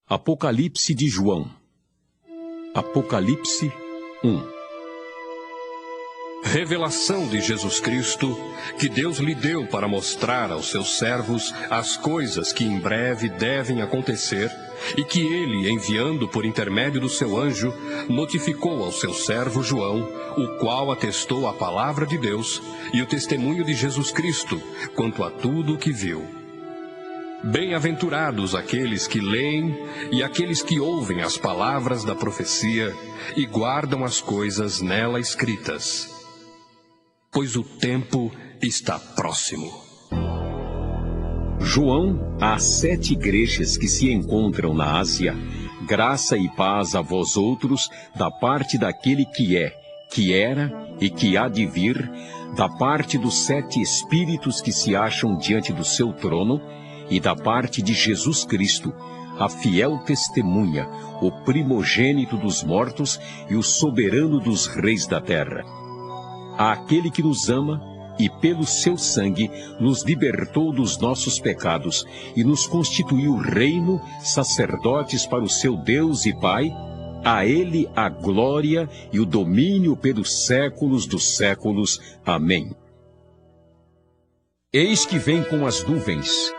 Apocalipse de João. Apocalipse 1. Revelação de Jesus Cristo, que Deus lhe deu para mostrar aos seus servos as coisas que em breve devem acontecer, e que ele, enviando por intermédio do seu anjo, notificou ao seu servo João, o qual atestou a palavra de Deus e o testemunho de Jesus Cristo, quanto a tudo o que viu. Bem-aventurados aqueles que leem e aqueles que ouvem as palavras da profecia e guardam as coisas nela escritas, pois o tempo está próximo. João, às 7 igrejas que se encontram na Ásia, graça e paz a vós outros, da parte daquele que é, que era e que há de vir, da parte dos 7 espíritos que se acham diante do seu trono, e da parte de Jesus Cristo, a fiel testemunha, o primogênito dos mortos e o soberano dos reis da terra. Àquele que nos ama e pelo seu sangue nos libertou dos nossos pecados e nos constituiu reino, sacerdotes para o seu Deus e Pai, a ele a glória e o domínio pelos séculos dos séculos. Amém. Eis que vem com as nuvens,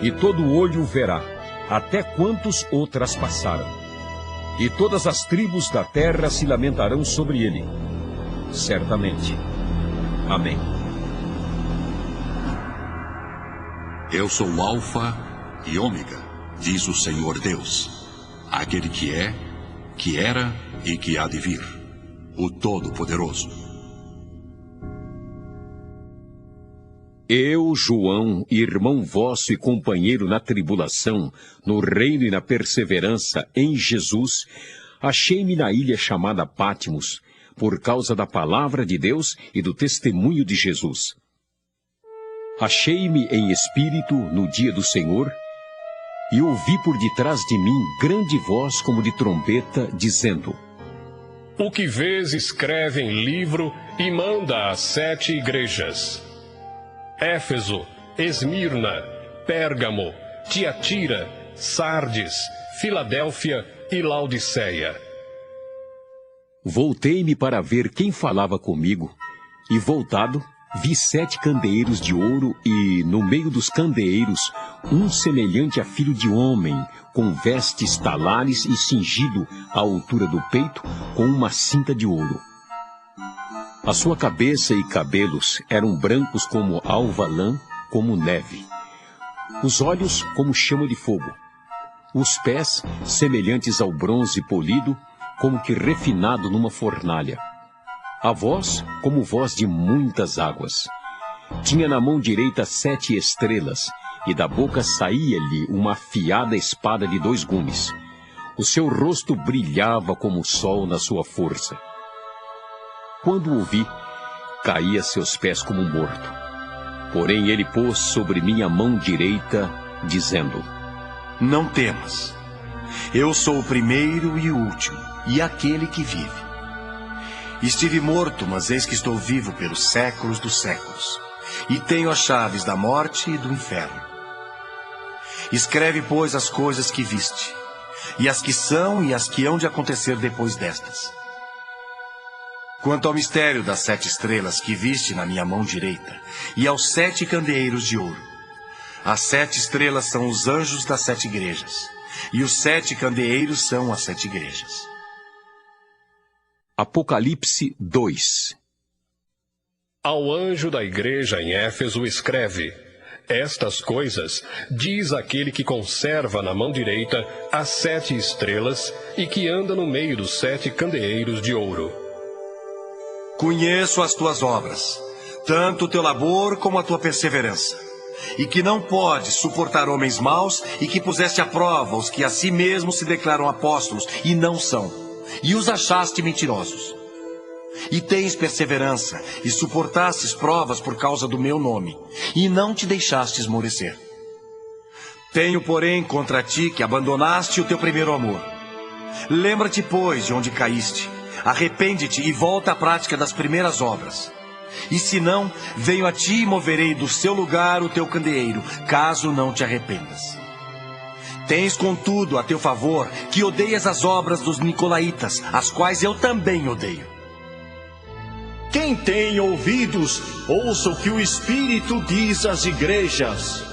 e todo olho o verá, até quantos o traspassaram. E todas as tribos da terra se lamentarão sobre ele. Certamente. Amém. Eu sou o Alfa e Ômega, diz o Senhor Deus, aquele que é, que era e que há de vir, o Todo-Poderoso. Eu, João, irmão vosso e companheiro na tribulação, no reino e na perseverança em Jesus, achei-me na ilha chamada Patmos, por causa da palavra de Deus e do testemunho de Jesus. Achei-me em espírito no dia do Senhor, e ouvi por detrás de mim grande voz como de trombeta, dizendo: O que vês, escreve em livro e manda às 7 igrejas: Éfeso, Esmirna, Pérgamo, Tiatira, Sardes, Filadélfia e Laodiceia. Voltei-me para ver quem falava comigo, e voltado, vi 7 candeeiros de ouro, e no meio dos candeeiros, um semelhante a filho de homem, com vestes talares e cingido à altura do peito, com uma cinta de ouro. A sua cabeça e cabelos eram brancos como alva lã, como neve. Os olhos como chama de fogo. Os pés semelhantes ao bronze polido, como que refinado numa fornalha. A voz como voz de muitas águas. Tinha na mão direita 7 estrelas, e da boca saía-lhe uma afiada espada de 2 gumes. O seu rosto brilhava como o sol na sua força. Quando o vi, caí a seus pés como morto. Porém ele pôs sobre mim a mão direita, dizendo: Não temas. Eu sou o primeiro e o último, e aquele que vive. Estive morto, mas eis que estou vivo pelos séculos dos séculos, e tenho as chaves da morte e do inferno. Escreve, pois, as coisas que viste, e as que são e as que hão de acontecer depois destas. Quanto ao mistério das 7 estrelas que viste na minha mão direita, e aos 7 candeeiros de ouro, as 7 estrelas são os anjos das 7 igrejas, e os 7 candeeiros são as 7 igrejas. Apocalipse 2. Ao anjo da igreja em Éfeso escreve: Estas coisas diz aquele que conserva na mão direita as 7 estrelas e que anda no meio dos 7 candeeiros de ouro. Conheço as tuas obras, tanto o teu labor como a tua perseverança, e que não podes suportar homens maus, e que puseste à prova os que a si mesmos se declaram apóstolos e não são, e os achaste mentirosos. E tens perseverança, e suportastes provas por causa do meu nome, e não te deixaste esmorecer. Tenho, porém, contra ti que abandonaste o teu primeiro amor. Lembra-te, pois, de onde caíste. Arrepende-te e volta à prática das primeiras obras. E se não, venho a ti e moverei do seu lugar o teu candeeiro, caso não te arrependas. Tens, contudo, a teu favor, que odeias as obras dos nicolaítas, as quais eu também odeio. Quem tem ouvidos, ouça o que o Espírito diz às igrejas.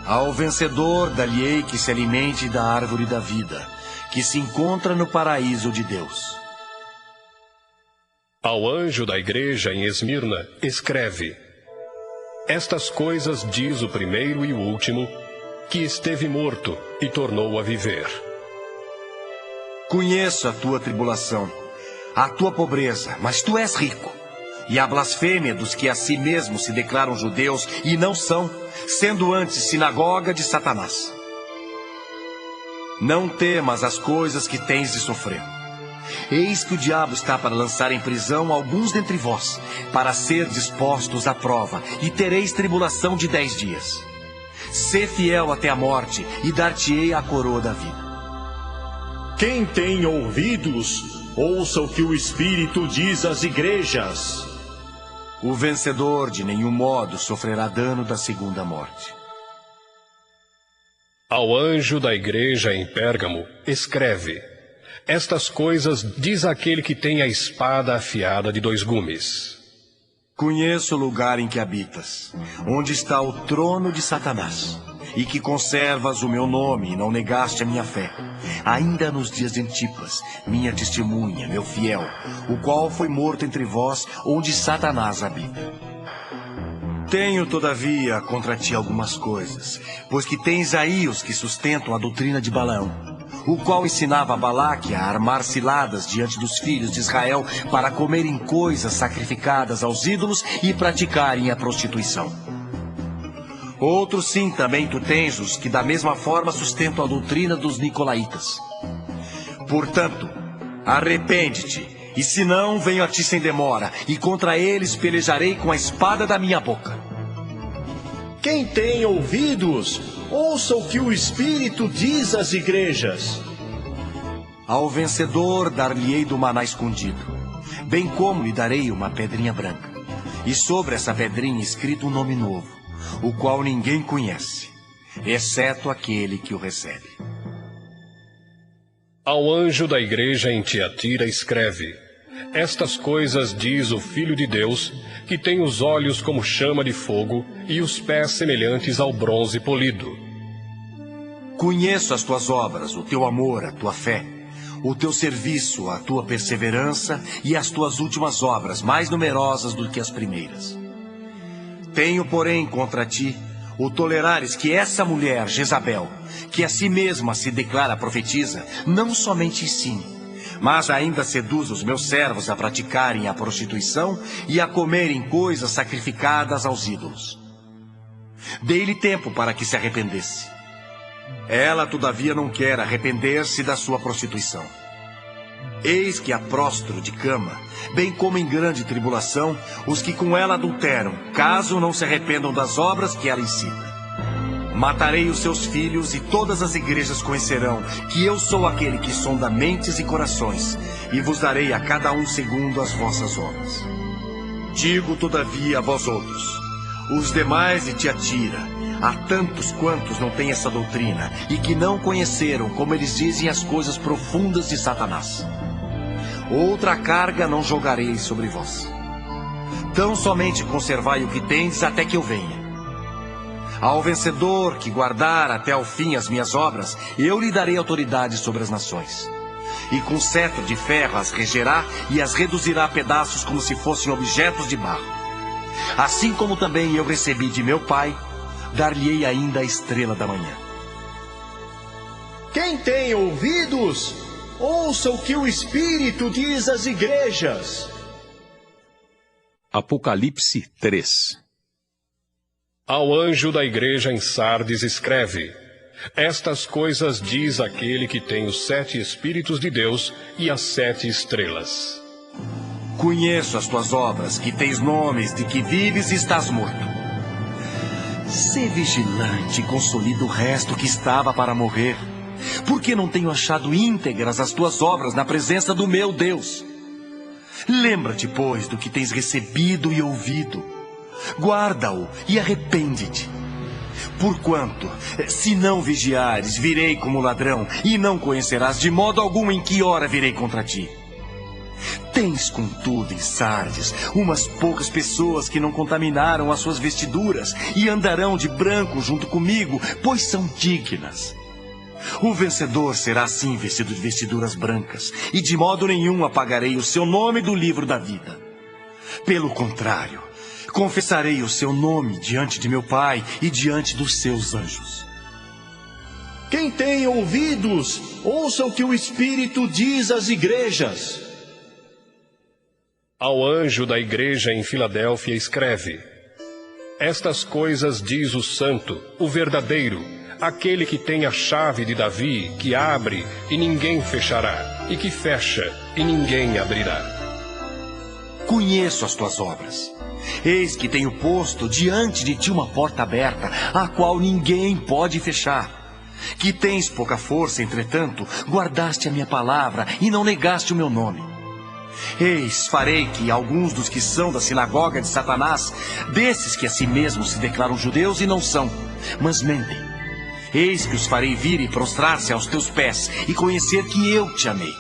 Ao vencedor, dar-lhe-ei que se alimente da árvore da vida, que se encontra no paraíso de Deus. Ao anjo da igreja em Esmirna, escreve: Estas coisas diz o primeiro e o último, que esteve morto e tornou a viver. Conheço a tua tribulação, a tua pobreza, mas tu és rico. E a blasfêmia dos que a si mesmos se declaram judeus e não são, sendo antes sinagoga de Satanás. Não temas as coisas que tens de sofrer. Eis que o diabo está para lançar em prisão alguns dentre vós, para ser dispostos à prova, e tereis tribulação de 10 dias. Sê fiel até a morte, e dar-te-ei a coroa da vida. Quem tem ouvidos, ouça o que o Espírito diz às igrejas. O vencedor de nenhum modo sofrerá dano da segunda morte. Ao anjo da igreja em Pérgamo, escreve: Estas coisas diz aquele que tem a espada afiada de 2 gumes. Conheço o lugar em que habitas, onde está o trono de Satanás, e que conservas o meu nome e não negaste a minha fé, ainda nos dias de Antipas, minha testemunha, meu fiel, o qual foi morto entre vós, onde Satanás habita. Tenho, todavia, contra ti algumas coisas, pois que tens aí os que sustentam a doutrina de Balaão, o qual ensinava a Balaque a armar ciladas diante dos filhos de Israel para comerem coisas sacrificadas aos ídolos e praticarem a prostituição. Outros sim, também tu tens os que da mesma forma sustentam a doutrina dos nicolaítas. Portanto, arrepende-te, e se não, venho a ti sem demora, e contra eles pelejarei com a espada da minha boca. Quem tem ouvidos, ouça o que o Espírito diz às igrejas. Ao vencedor dar-lhe-ei do maná escondido, bem como lhe darei uma pedrinha branca, e sobre essa pedrinha escrito um nome novo, o qual ninguém conhece, exceto aquele que o recebe. Ao anjo da igreja em Tiatira escreve: Estas coisas diz o Filho de Deus, que tem os olhos como chama de fogo e os pés semelhantes ao bronze polido. Conheço as tuas obras, o teu amor, a tua fé, o teu serviço, a tua perseverança e as tuas últimas obras, mais numerosas do que as primeiras. Tenho, porém, contra ti o tolerares que essa mulher, Jezabel, que a si mesma se declara profetisa, não somente ensine, mas ainda seduz os meus servos a praticarem a prostituição e a comerem coisas sacrificadas aos ídolos. Dei-lhe tempo para que se arrependesse. Ela, todavia, não quer arrepender-se da sua prostituição. Eis que a prostro de cama, bem como em grande tribulação, os que com ela adulteram, caso não se arrependam das obras que ela ensina. Matarei os seus filhos, e todas as igrejas conhecerão que eu sou aquele que sonda mentes e corações, e vos darei a cada um segundo as vossas obras. Digo, todavia, a vós outros, os demais de Tiatira, há tantos quantos não têm essa doutrina, e que não conheceram, como eles dizem, as coisas profundas de Satanás. Outra carga não jogarei sobre vós. Tão somente conservai o que tendes até que eu venha. Ao vencedor que guardar até ao fim as minhas obras, eu lhe darei autoridade sobre as nações. E com cetro de ferro as regerá e as reduzirá a pedaços como se fossem objetos de barro. Assim como também eu recebi de meu Pai, dar-lhe-ei ainda a estrela da manhã. Quem tem ouvidos, ouça o que o Espírito diz às igrejas. Apocalipse 3. Ao anjo da igreja em Sardes escreve: Estas coisas diz aquele que tem os 7 Espíritos de Deus e as 7 estrelas. Conheço as tuas obras, que tens nomes de que vives e estás morto. Sê vigilante e consolida o resto que estava para morrer, porque não tenho achado íntegras as tuas obras na presença do meu Deus. Lembra-te, pois, do que tens recebido e ouvido. Guarda-o e arrepende-te. Porquanto, se não vigiares, virei como ladrão, e não conhecerás de modo algum em que hora virei contra ti. Tens, contudo, em Sardes, umas poucas pessoas que não contaminaram as suas vestiduras, e andarão de branco junto comigo, pois são dignas. O vencedor será assim vestido de vestiduras brancas, e de modo nenhum apagarei o seu nome do livro da vida. Pelo contrário, confessarei o seu nome diante de meu Pai e diante dos seus anjos. Quem tem ouvidos, ouça o que o Espírito diz às igrejas. Ao anjo da igreja em Filadélfia escreve: Estas coisas diz o Santo, o verdadeiro, aquele que tem a chave de Davi, que abre e ninguém fechará, e que fecha e ninguém abrirá. Conheço as tuas obras. Eis que tenho posto diante de ti uma porta aberta, a qual ninguém pode fechar. Que tens pouca força, entretanto, guardaste a minha palavra e não negaste o meu nome. Eis, farei que alguns dos que são da sinagoga de Satanás, desses que a si mesmos se declaram judeus e não são, mas mentem, eis que os farei vir e prostrar-se aos teus pés e conhecer que eu te amei.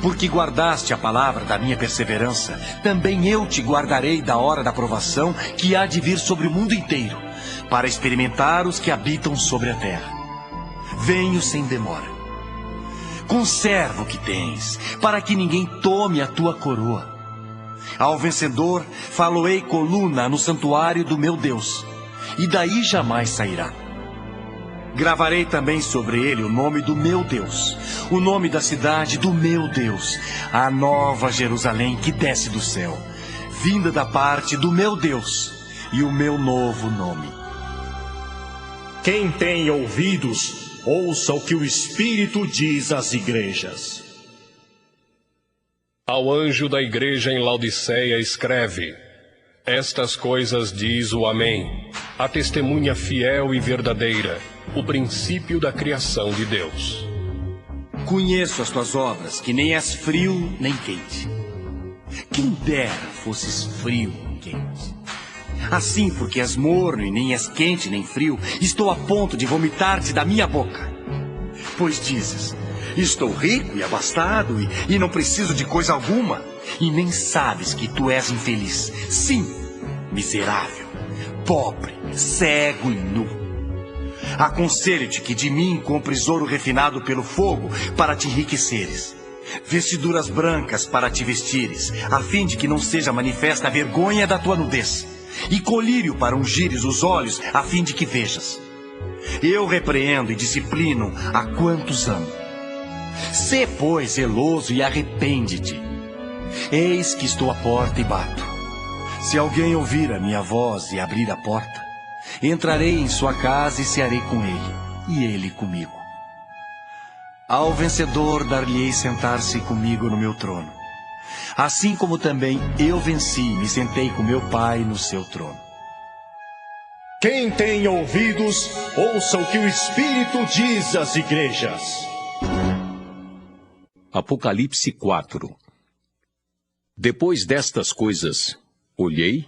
Porque guardaste a palavra da minha perseverança, também eu te guardarei da hora da provação que há de vir sobre o mundo inteiro, para experimentar os que habitam sobre a terra. Venho sem demora. Conserva o que tens, para que ninguém tome a tua coroa. Ao vencedor, faloei coluna no santuário do meu Deus, e daí jamais sairá. Gravarei também sobre ele o nome do meu Deus, o nome da cidade do meu Deus, a nova Jerusalém que desce do céu, vinda da parte do meu Deus, e o meu novo nome. Quem tem ouvidos, ouça o que o Espírito diz às igrejas. Ao anjo da igreja em Laodiceia escreve: Estas coisas diz o Amém, a testemunha fiel e verdadeira, o princípio da criação de Deus. Conheço as tuas obras, que nem és frio nem quente. Quem dera fosses frio ou quente. Assim, porque és morno e nem és quente nem frio, estou a ponto de vomitar-te da minha boca. Pois dizes: estou rico e abastado e não preciso de coisa alguma, e nem sabes que tu és infeliz. Sim, miserável, pobre, cego e nu. Aconselho-te que de mim compres ouro refinado pelo fogo para te enriqueceres, vestiduras brancas para te vestires, a fim de que não seja manifesta a vergonha da tua nudez, e colírio para ungires os olhos, a fim de que vejas. Eu repreendo e disciplino a quantos amo. Sê, pois, zeloso e arrepende-te. Eis que estou à porta e bato. Se alguém ouvir a minha voz e abrir a porta, entrarei em sua casa e cearei com ele, e ele comigo. Ao vencedor dar-lhe-ei sentar-se comigo no meu trono, assim como também eu venci e me sentei com meu Pai no seu trono. Quem tem ouvidos, ouça o que o Espírito diz às igrejas. Apocalipse 4. Depois destas coisas, olhei,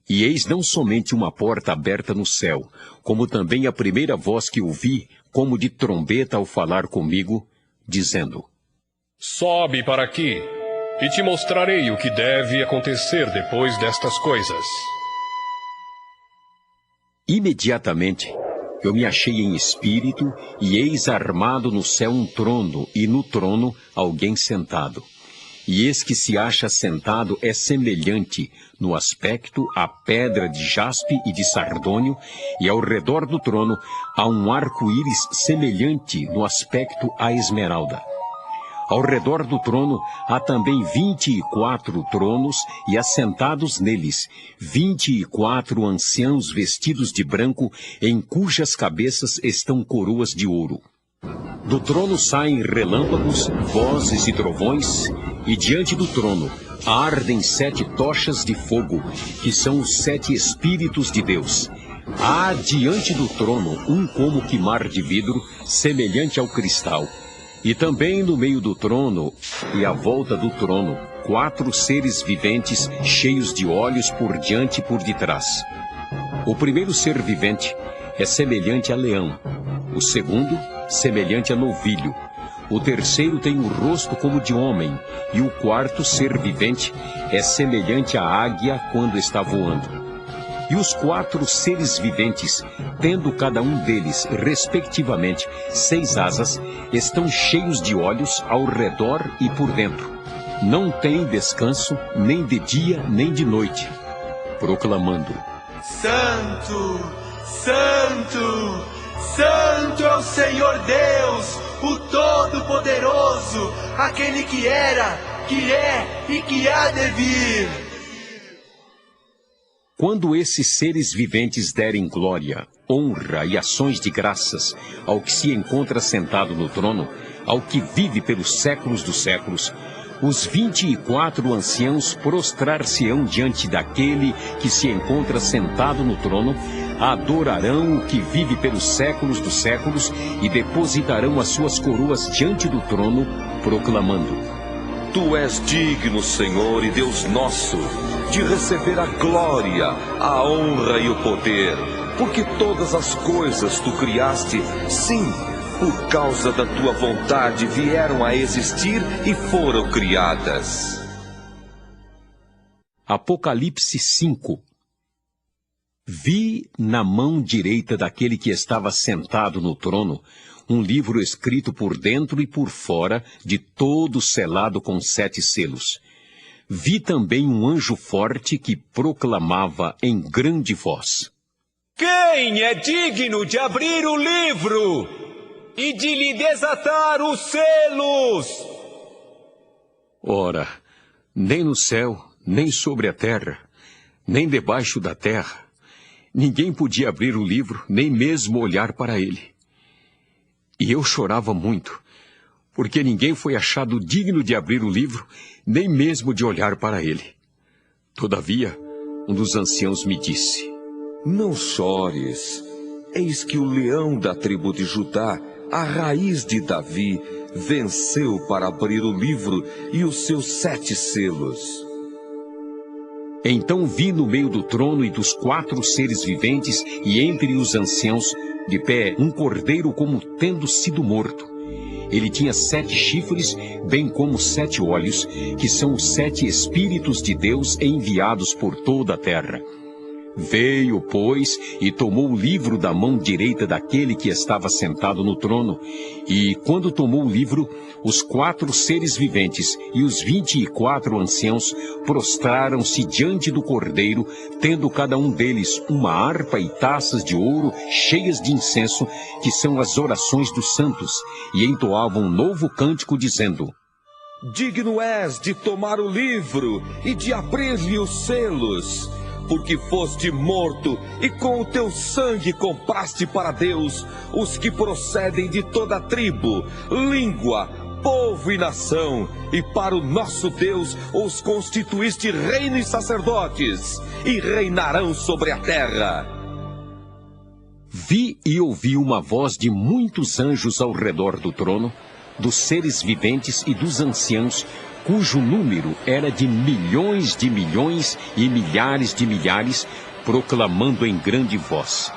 e eis não somente uma porta aberta no céu, como também a primeira voz que ouvi, como de trombeta ao falar comigo, dizendo: Sobe para aqui, e te mostrarei o que deve acontecer depois destas coisas. Imediatamente eu me achei em espírito, e eis armado no céu um trono, e no trono alguém sentado. E eis que se acha sentado é semelhante no aspecto à pedra de jaspe e de sardônio, e ao redor do trono há um arco-íris semelhante no aspecto à esmeralda. Ao redor do trono há também 24 tronos, e assentados neles 24 anciãos vestidos de branco, em cujas cabeças estão coroas de ouro. Do trono saem relâmpagos, vozes e trovões, e diante do trono ardem 7 tochas de fogo, que são os 7 Espíritos de Deus. Há diante do trono um como que mar de vidro, semelhante ao cristal. E também no meio do trono e à volta do trono, 4 seres viventes cheios de olhos por diante e por detrás. O primeiro ser vivente é semelhante a leão, o segundo, semelhante a novilho, o terceiro tem o rosto como de homem, e o quarto ser vivente é semelhante à águia quando está voando. E os 4 seres viventes, tendo cada um deles, respectivamente, 6 asas, estão cheios de olhos ao redor e por dentro. Não têm descanso, nem de dia, nem de noite, proclamando: Santo, Santo, Santo é o Senhor Deus, o Todo-Poderoso, aquele que era, que é e que há de vir. Quando esses seres viventes derem glória, honra e ações de graças ao que se encontra sentado no trono, ao que vive pelos séculos dos séculos, os 24 anciãos prostrar-se-ão diante daquele que se encontra sentado no trono, adorarão o que vive pelos séculos dos séculos e depositarão as suas coroas diante do trono, proclamando: Tu és digno, Senhor e Deus nosso, de receber a glória, a honra e o poder, porque todas as coisas tu criaste, sim, por causa da tua vontade vieram a existir e foram criadas. Apocalipse 5. Vi na mão direita daquele que estava sentado no trono um livro escrito por dentro e por fora, de todo selado com 7 selos. Vi também um anjo forte que proclamava em grande voz: Quem é digno de abrir o livro e de lhe desatar os selos? Ora, nem no céu, nem sobre a terra, nem debaixo da terra, ninguém podia abrir o livro, nem mesmo olhar para ele. E eu chorava muito, porque ninguém foi achado digno de abrir o livro, nem mesmo de olhar para ele. Todavia, um dos anciãos me disse: Não chores, eis que o leão da tribo de Judá, a raiz de Davi, venceu para abrir o livro e os seus 7 selos. Então vi no meio do trono e dos 4 seres viventes e entre os anciãos, de pé, um cordeiro como tendo sido morto. Ele tinha 7 chifres, bem como 7 olhos, que são os 7 Espíritos de Deus enviados por toda a terra. Veio, pois, e tomou o livro da mão direita daquele que estava sentado no trono. E, quando tomou o livro, os 4 seres viventes e os 24 anciãos prostraram-se diante do cordeiro, tendo cada um deles uma harpa e taças de ouro cheias de incenso, que são as orações dos santos, e entoavam um novo cântico, dizendo: Digno és de tomar o livro e de abrir-lhe os selos, porque foste morto e com o teu sangue compraste para Deus os que procedem de toda tribo, língua, povo e nação, e para o nosso Deus os constituíste reino e sacerdotes, e reinarão sobre a terra. Vi e ouvi uma voz de muitos anjos ao redor do trono, dos seres viventes e dos anciãos, cujo número era de milhões e milhares de milhares, proclamando em grande voz: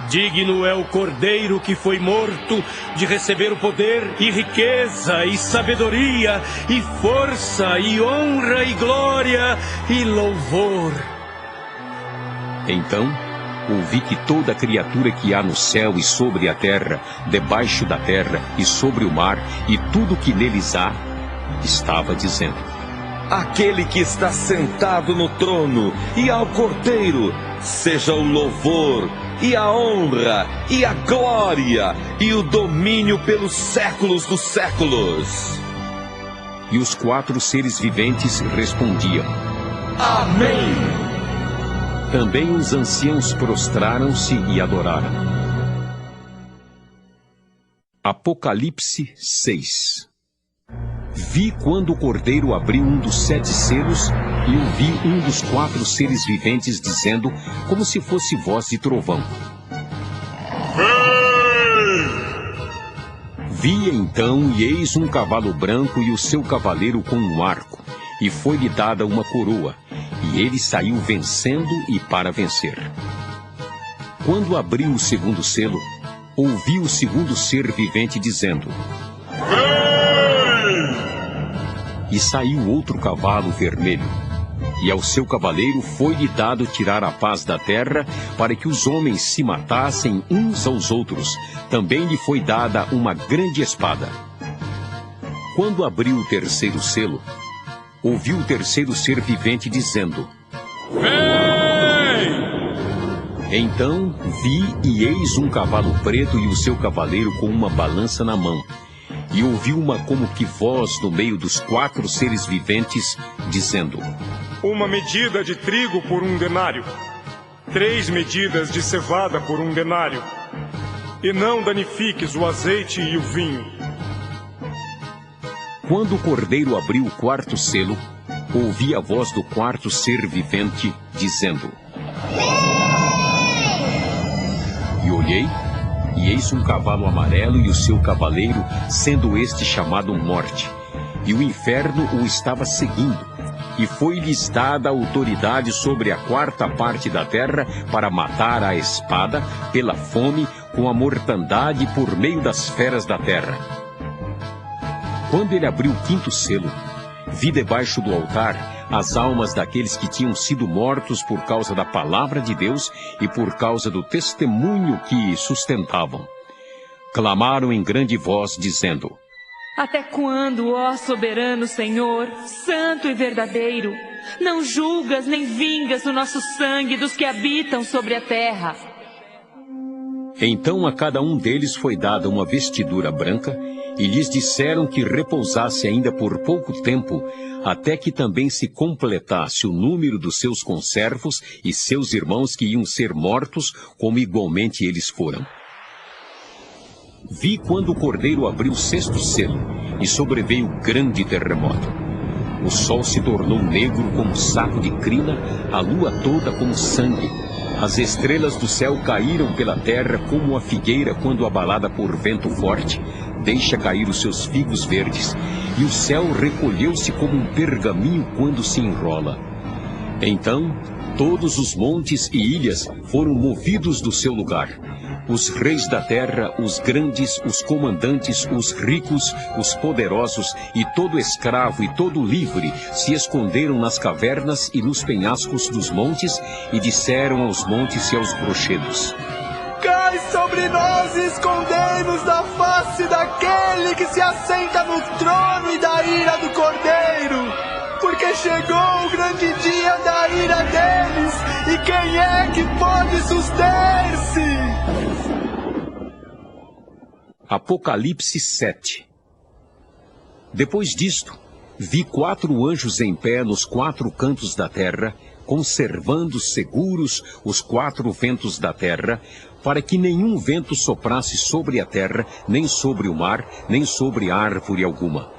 Digno é o Cordeiro que foi morto de receber o poder e riqueza e sabedoria e força e honra e glória e louvor. Então ouvi que toda criatura que há no céu e sobre a terra, debaixo da terra e sobre o mar e tudo que neles há, estava dizendo: Aquele que está sentado no trono e ao Cordeiro, seja o louvor e a honra e a glória e o domínio pelos séculos dos séculos. E os 4 seres viventes respondiam: Amém! Também os anciãos prostraram-se e adoraram. Apocalipse 6. Vi quando o Cordeiro abriu um dos 7 selos, e ouvi um dos 4 seres viventes dizendo, como se fosse voz de trovão: Vi então, e eis um cavalo branco e o seu cavaleiro com um arco, e foi-lhe dada uma coroa, e ele saiu vencendo e para vencer. Quando abriu o segundo selo, ouvi o segundo ser vivente dizendo: "Vem!" E saiu outro cavalo vermelho, e ao seu cavaleiro foi-lhe dado tirar a paz da terra, para que os homens se matassem uns aos outros. Também lhe foi dada uma grande espada. Quando abriu o terceiro selo, ouvi o terceiro ser vivente dizendo: "Vem!" Então vi e eis um cavalo preto e o seu cavaleiro com uma balança na mão. E ouvi uma como que voz no meio dos 4 seres viventes, dizendo: Uma medida de trigo por 1 denário, 3 medidas de cevada por 1 denário, e não danifiques o azeite e o vinho. Quando o cordeiro abriu o 4º selo, ouvi a voz do 4º ser vivente, dizendo: E olhei, e eis um cavalo amarelo e o seu cavaleiro, sendo este chamado Morte. E o inferno o estava seguindo, e foi-lhes dada autoridade sobre a 4ª parte da terra para matar à espada, pela fome, com a mortandade por meio das feras da terra. Quando ele abriu o 5º selo, vi debaixo do altar as almas daqueles que tinham sido mortos por causa da palavra de Deus e por causa do testemunho que sustentavam. Clamaram em grande voz, dizendo: Até quando, ó soberano Senhor, santo e verdadeiro, não julgas nem vingas o nosso sangue dos que habitam sobre a terra? Então a cada um deles foi dada uma vestidura branca, e lhes disseram que repousasse ainda por pouco tempo, até que também se completasse o número dos seus conservos e seus irmãos que iam ser mortos, como igualmente eles foram. Vi quando o cordeiro abriu o 6º selo, e sobreveio grande terremoto. O sol se tornou negro como saco de crina, a lua toda como sangue. As estrelas do céu caíram pela terra como a figueira quando abalada por vento forte deixa cair os seus figos verdes, e o céu recolheu-se como um pergaminho quando se enrola. Então, todos os montes e ilhas foram movidos do seu lugar. Os reis da terra, os grandes, os comandantes, os ricos, os poderosos, e todo escravo e todo livre se esconderam nas cavernas e nos penhascos dos montes, e disseram aos montes e aos rochedos: Cai sobre nós e escondei-nos da face daquele que se assenta no trono e da ira do Cordeiro, porque chegou o grande dia da ira deles, e quem é que pode suster-se? Apocalipse 7. Depois disto, vi 4 anjos em pé nos 4 cantos da terra, conservando seguros os 4 ventos da terra, para que nenhum vento soprasse sobre a terra, nem sobre o mar, nem sobre árvore alguma.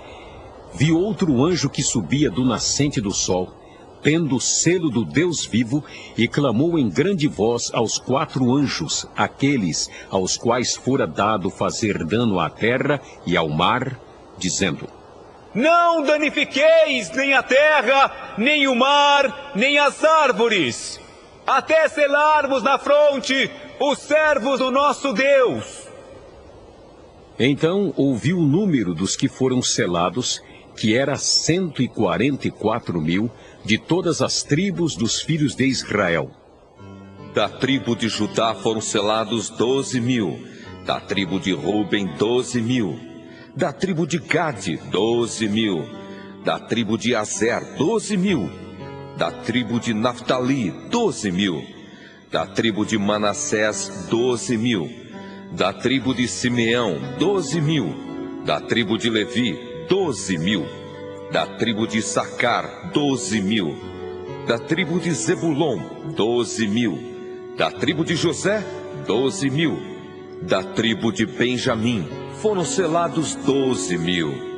Vi outro anjo que subia do nascente do sol, tendo o selo do Deus vivo, e clamou em grande voz aos 4 anjos, aqueles aos quais fora dado fazer dano à terra e ao mar, dizendo: Não danifiqueis nem a terra, nem o mar, nem as árvores, até selarmos na fronte os servos do nosso Deus. Então ouvi o número dos que foram selados, que era 144.000, de todas as tribos dos filhos de Israel. Da tribo de Judá foram selados 12.000, da tribo de Ruben 12.000, da tribo de Gade 12.000, da tribo de Azer 12.000, da tribo de Naftali 12.000, da tribo de Manassés 12.000, da tribo de Simeão 12.000, da tribo de Levi 12.000, da tribo de Issacar 12.000, da tribo de Zebulon 12.000, da tribo de José 12.000, da tribo de Benjamim foram selados 12.000.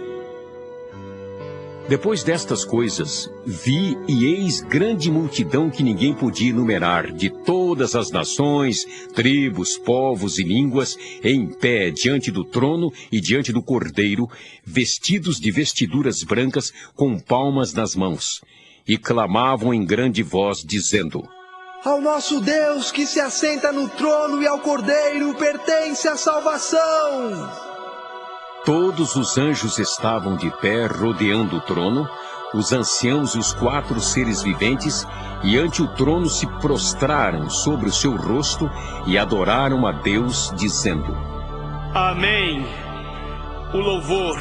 Depois destas coisas, vi e eis grande multidão que ninguém podia enumerar, de todas as nações, tribos, povos e línguas, em pé diante do trono e diante do Cordeiro, vestidos de vestiduras brancas, com palmas nas mãos, e clamavam em grande voz, dizendo: Ao nosso Deus que se assenta no trono e ao Cordeiro pertence a salvação. Todos os anjos estavam de pé rodeando o trono, os anciãos e os 4 seres viventes, e ante o trono se prostraram sobre o seu rosto e adoraram a Deus, dizendo: Amém. O louvor,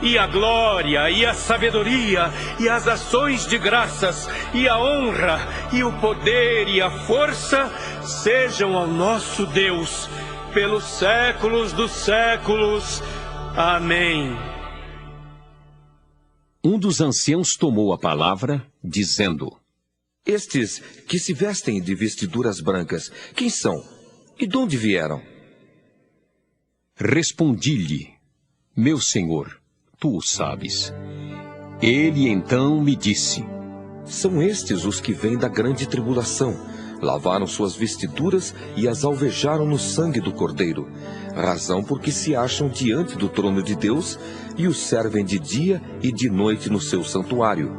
e a glória, e a sabedoria, e as ações de graças, e a honra, e o poder, e a força, sejam ao nosso Deus, pelos séculos dos séculos. Amém. Um dos anciãos tomou a palavra, dizendo: Estes que se vestem de vestiduras brancas, quem são? E de onde vieram? Respondi-lhe: Meu senhor, tu o sabes. Ele então me disse: São estes os que vêm da grande tribulação. Lavaram suas vestiduras e as alvejaram no sangue do Cordeiro, razão porque se acham diante do trono de Deus e o servem de dia e de noite no seu santuário.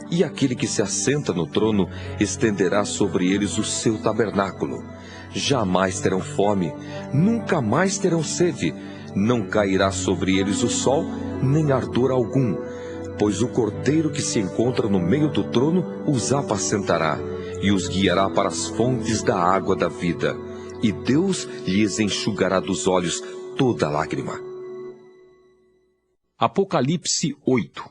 E aquele que se assenta no trono estenderá sobre eles o seu tabernáculo. Jamais terão fome, nunca mais terão sede, não cairá sobre eles o sol, nem ardor algum, pois o Cordeiro que se encontra no meio do trono os apacentará e os guiará para as fontes da água da vida, e Deus lhes enxugará dos olhos toda lágrima. Apocalipse 8.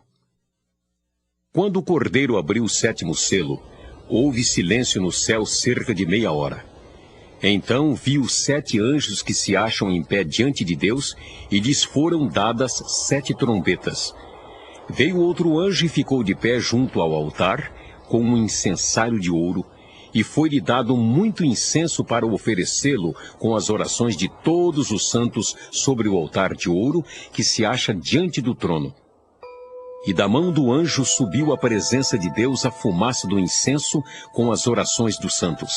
Quando o Cordeiro abriu o 7º selo, houve silêncio no céu cerca de meia hora. Então vi os 7 anjos que se acham em pé diante de Deus, e lhes foram dadas 7 trombetas. Veio outro anjo e ficou de pé junto ao altar, com um incensário de ouro, e foi-lhe dado muito incenso para oferecê-lo com as orações de todos os santos sobre o altar de ouro que se acha diante do trono. E da mão do anjo subiu à presença de Deus a fumaça do incenso com as orações dos santos.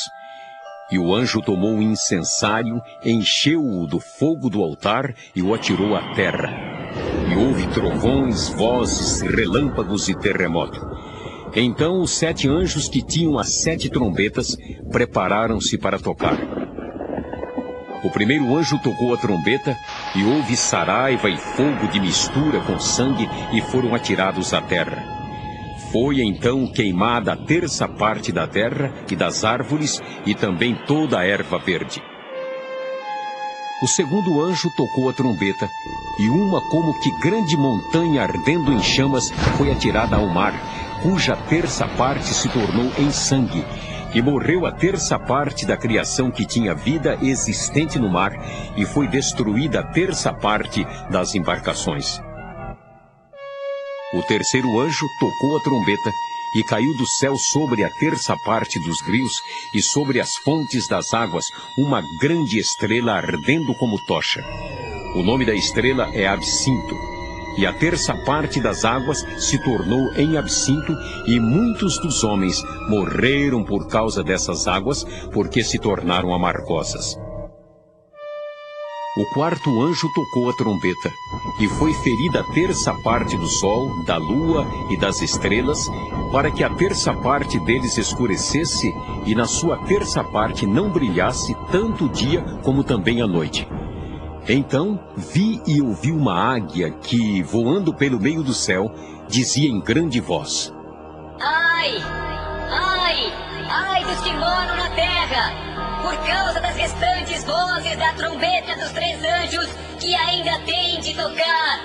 E o anjo tomou o incensário, encheu-o do fogo do altar e o atirou à terra. E houve trovões, vozes, relâmpagos e terremoto. Então os 7 anjos que tinham as 7 trombetas prepararam-se para tocar. O primeiro anjo tocou a trombeta, e houve saraiva e fogo de mistura com sangue, e foram atirados à terra. Foi então queimada a 3ª parte da terra e das árvores, e também toda a erva verde. O segundo anjo tocou a trombeta, e uma como que grande montanha ardendo em chamas foi atirada ao mar, cuja 3ª parte se tornou em sangue, e morreu a 3ª parte da criação que tinha vida existente no mar, e foi destruída a 3ª parte das embarcações. O terceiro anjo tocou a trombeta, e caiu do céu sobre a 3ª parte dos rios, e sobre as fontes das águas, uma grande estrela ardendo como tocha. O nome da estrela é Absinto. E a 3ª parte das águas se tornou em absinto, e muitos dos homens morreram por causa dessas águas, porque se tornaram amargosas. O quarto anjo tocou a trombeta, e foi ferida a 3ª parte do sol, da lua e das estrelas, para que a 3ª parte deles escurecesse, e na sua 3ª parte não brilhasse tanto o dia como também a noite. Então vi e ouvi uma águia que, voando pelo meio do céu, dizia em grande voz: Ai, ai, ai dos que moram na terra, por causa das restantes vozes da trombeta dos 3 anjos que ainda têm de tocar.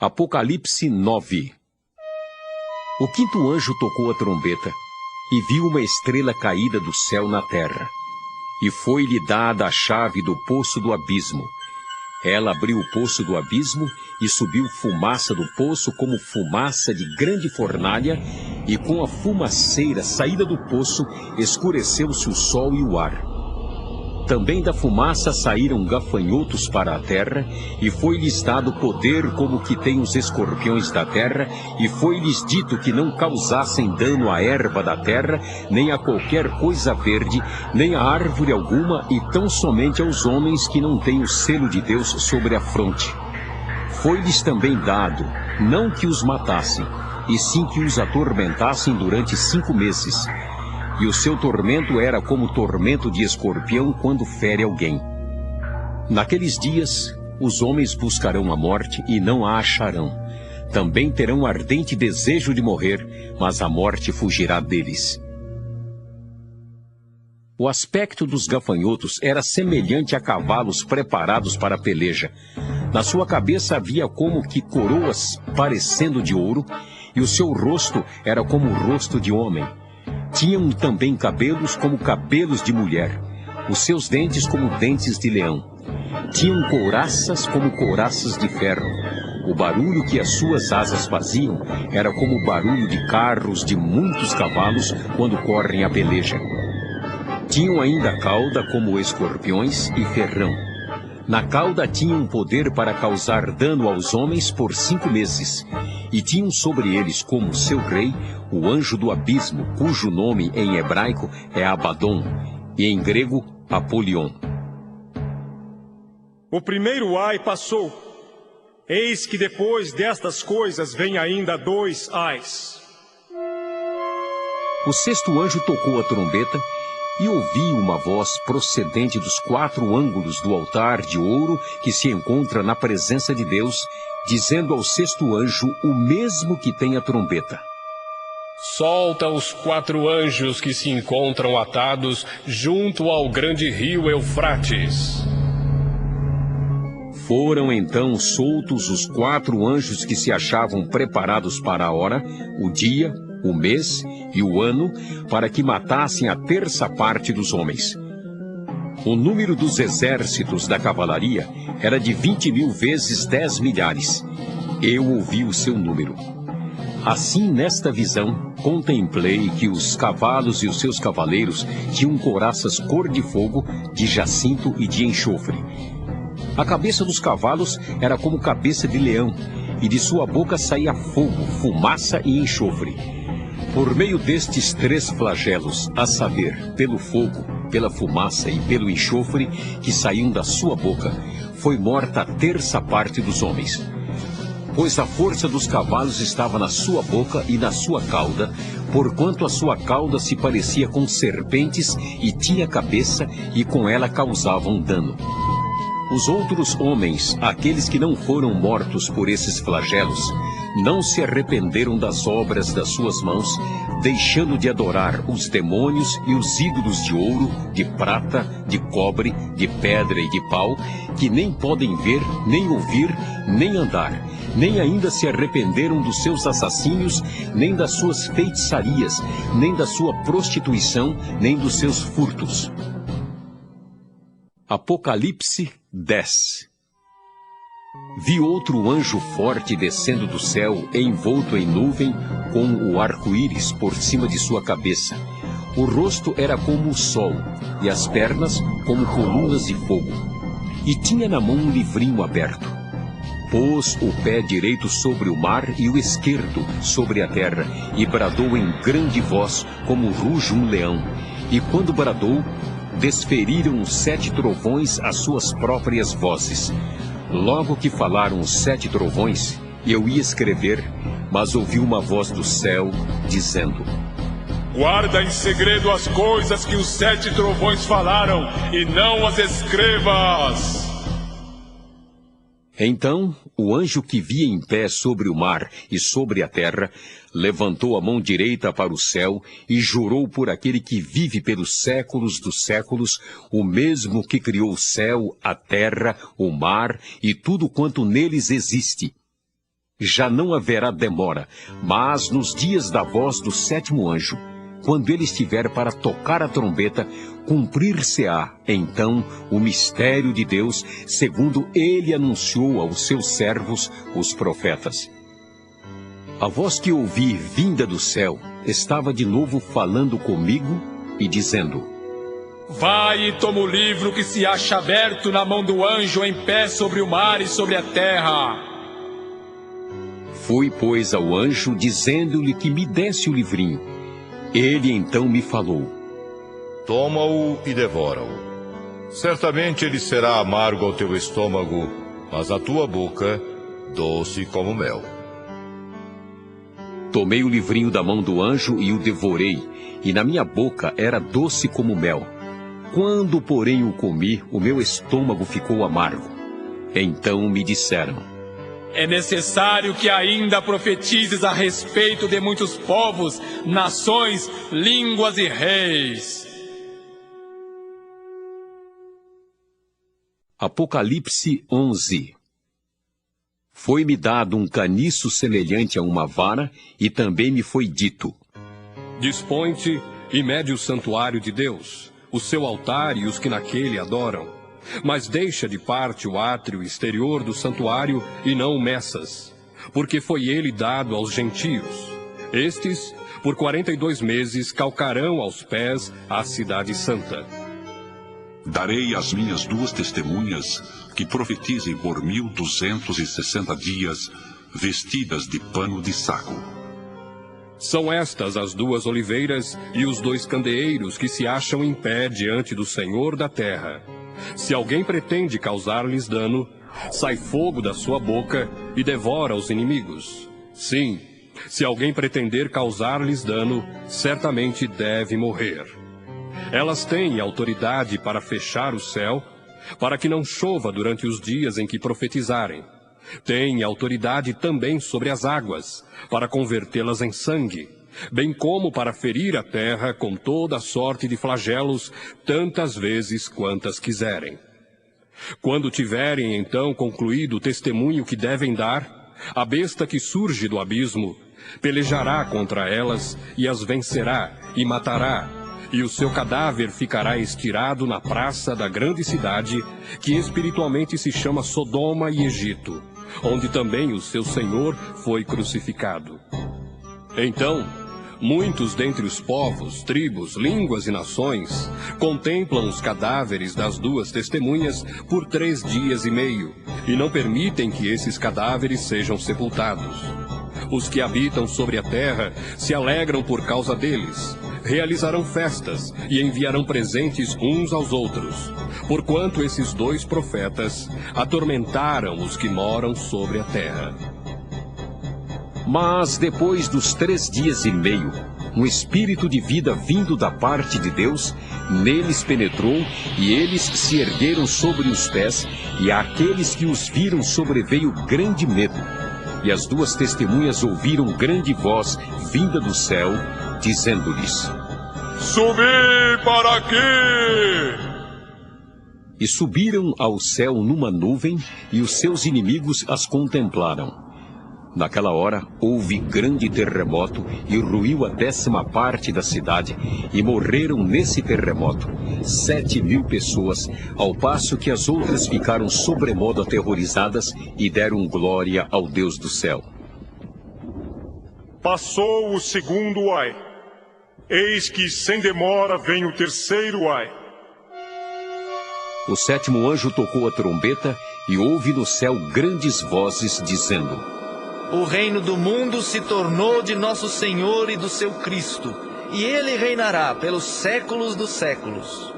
Apocalipse 9. O quinto anjo tocou a trombeta, e viu uma estrela caída do céu na terra. E foi-lhe dada a chave do poço do abismo. Ela abriu o poço do abismo, e subiu fumaça do poço como fumaça de grande fornalha, e com a fumaceira saída do poço, escureceu-se o sol e o ar. Também da fumaça saíram gafanhotos para a terra, e foi-lhes dado poder como que tem os escorpiões da terra, e foi-lhes dito que não causassem dano à erva da terra, nem a qualquer coisa verde, nem a árvore alguma, e tão somente aos homens que não têm o selo de Deus sobre a fronte. Foi-lhes também dado, não que os matassem, e sim que os atormentassem durante 5 meses. e o seu tormento era como o tormento de escorpião quando fere alguém. Naqueles dias, os homens buscarão a morte e não a acharão. Também terão ardente desejo de morrer, mas a morte fugirá deles. O aspecto dos gafanhotos era semelhante a cavalos preparados para a peleja. Na sua cabeça havia como que coroas parecendo de ouro, e o seu rosto era como o rosto de homem. Tinham também cabelos como cabelos de mulher, os seus dentes como dentes de leão. Tinham couraças como couraças de ferro. O barulho que as suas asas faziam era como o barulho de carros de muitos cavalos quando correm a peleja. Tinham ainda cauda como escorpiões e ferrão. Na cauda tinham poder para causar dano aos homens por 5 meses. E tinham sobre eles como seu rei o anjo do abismo, cujo nome em hebraico é Abaddon e em grego Apolion. O primeiro ai passou. Eis que depois destas coisas vem ainda 2 ais. O 6º anjo tocou a trombeta e ouvi uma voz procedente dos 4 ângulos do altar de ouro que se encontra na presença de Deus, dizendo ao 6º anjo o mesmo que tem a trombeta. Solta os 4 anjos que se encontram atados junto ao grande rio Eufrates. Foram então soltos os 4 anjos que se achavam preparados para a hora, o dia, o mês e o ano, para que matassem a 1/3 parte dos homens. O número dos exércitos da cavalaria era de 20.000 vezes 10 milhares. Eu ouvi o seu número. Assim, nesta visão, contemplei que os cavalos e os seus cavaleiros tinham couraças cor de fogo, de jacinto e de enxofre. A cabeça dos cavalos era como cabeça de leão, e de sua boca saía fogo, fumaça e enxofre. Por meio destes 3 flagelos, a saber, pelo fogo, pela fumaça e pelo enxofre que saíam da sua boca, foi morta a 1/3 parte dos homens. Pois a força dos cavalos estava na sua boca e na sua cauda, porquanto a sua cauda se parecia com serpentes e tinha cabeça, e com ela causavam dano. Os outros homens, aqueles que não foram mortos por esses flagelos, não se arrependeram das obras das suas mãos, deixando de adorar os demônios e os ídolos de ouro, de prata, de cobre, de pedra e de pau, que nem podem ver, nem ouvir, nem andar, nem ainda se arrependeram dos seus assassínios, nem das suas feitiçarias, nem da sua prostituição, nem dos seus furtos. Apocalipse 10. Vi outro anjo forte descendo do céu, envolto em nuvem, com o arco-íris por cima de sua cabeça. O rosto era como o sol, e as pernas como colunas de fogo. E tinha na mão um livrinho aberto. Pôs o pé direito sobre o mar e o esquerdo sobre a terra, e bradou em grande voz, como ruge um leão. E quando bradou, desferiram os 7 trovões as suas próprias vozes. Logo que falaram os 7 trovões, eu ia escrever, mas ouvi uma voz do céu, dizendo: Guarda em segredo as coisas que os 7 trovões falaram, e não as escrevas. Então, o anjo que via em pé sobre o mar e sobre a terra, levantou a mão direita para o céu e jurou por aquele que vive pelos séculos dos séculos, o mesmo que criou o céu, a terra, o mar e tudo quanto neles existe. Já não haverá demora, mas nos dias da voz do 7º anjo, quando ele estiver para tocar a trombeta, cumprir-se-á, então, o mistério de Deus, segundo ele anunciou aos seus servos, os profetas. A voz que ouvi vinda do céu estava de novo falando comigo e dizendo: Vai e toma o livro que se acha aberto na mão do anjo em pé sobre o mar e sobre a terra. Fui, pois, ao anjo, dizendo-lhe que me desse o livrinho. Ele então me falou: Toma-o e devora-o. Certamente ele será amargo ao teu estômago, mas à tua boca, doce como mel. Tomei o livrinho da mão do anjo e o devorei, e na minha boca era doce como mel. Quando, porém, o comi, o meu estômago ficou amargo. Então me disseram: é necessário que ainda profetizes a respeito de muitos povos, nações, línguas e reis. Apocalipse 11. Foi-me dado um caniço semelhante a uma vara, e também me foi dito: dispõe-te e mede o santuário de Deus, o seu altar e os que naquele adoram. Mas deixa de parte o átrio exterior do santuário e não o meças, porque foi ele dado aos gentios. Estes, por 42 meses, calcarão aos pés a cidade santa. Darei às minhas 2 testemunhas que profetizem por 1260 dias, vestidas de pano de saco. São estas as 2 oliveiras e os 2 candeeiros que se acham em pé diante do Senhor da terra. Se alguém pretende causar-lhes dano, sai fogo da sua boca e devora os inimigos. Sim, se alguém pretender causar-lhes dano, certamente deve morrer. Elas têm autoridade para fechar o céu, para que não chova durante os dias em que profetizarem. Têm autoridade também sobre as águas, para convertê-las em sangue, bem como para ferir a terra com toda sorte de flagelos, tantas vezes quantas quiserem. Quando tiverem então concluído o testemunho que devem dar, a besta que surge do abismo pelejará contra elas e as vencerá e matará, e o seu cadáver ficará estirado na praça da grande cidade, que espiritualmente se chama Sodoma e Egito, onde também o seu Senhor foi crucificado. Então, muitos dentre os povos, tribos, línguas e nações contemplam os cadáveres das 2 testemunhas por 3 dias e meio, e não permitem que esses cadáveres sejam sepultados. Os que habitam sobre a terra se alegram por causa deles, realizarão festas e enviarão presentes uns aos outros, porquanto esses 2 profetas atormentaram os que moram sobre a terra. Mas depois dos 3 dias e meio, um espírito de vida vindo da parte de Deus neles penetrou, e eles se ergueram sobre os pés, e àqueles que os viram sobreveio grande medo. E as 2 testemunhas ouviram grande voz vinda do céu, dizendo-lhes: subi para aqui! E subiram ao céu numa nuvem, e os seus inimigos as contemplaram. Naquela hora, houve grande terremoto, e ruiu a 10ª parte da cidade, e morreram nesse terremoto 7.000 pessoas, ao passo que as outras ficaram sobremodo aterrorizadas, e deram glória ao Deus do céu. Passou o 2º ai. Eis que sem demora vem o 3º ai. O 7º anjo tocou a trombeta, e houve no céu grandes vozes, dizendo: o reino do mundo se tornou de nosso Senhor e do seu Cristo, e ele reinará pelos séculos dos séculos.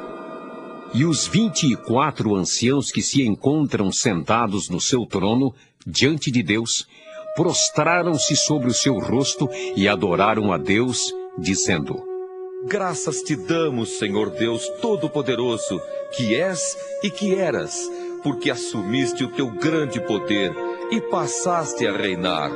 E os 24 anciãos que se encontram sentados no seu trono, diante de Deus, prostraram-se sobre o seu rosto e adoraram a Deus, dizendo: graças te damos, Senhor Deus Todo-Poderoso, que és e que eras, porque assumiste o teu grande poder e passaste a reinar.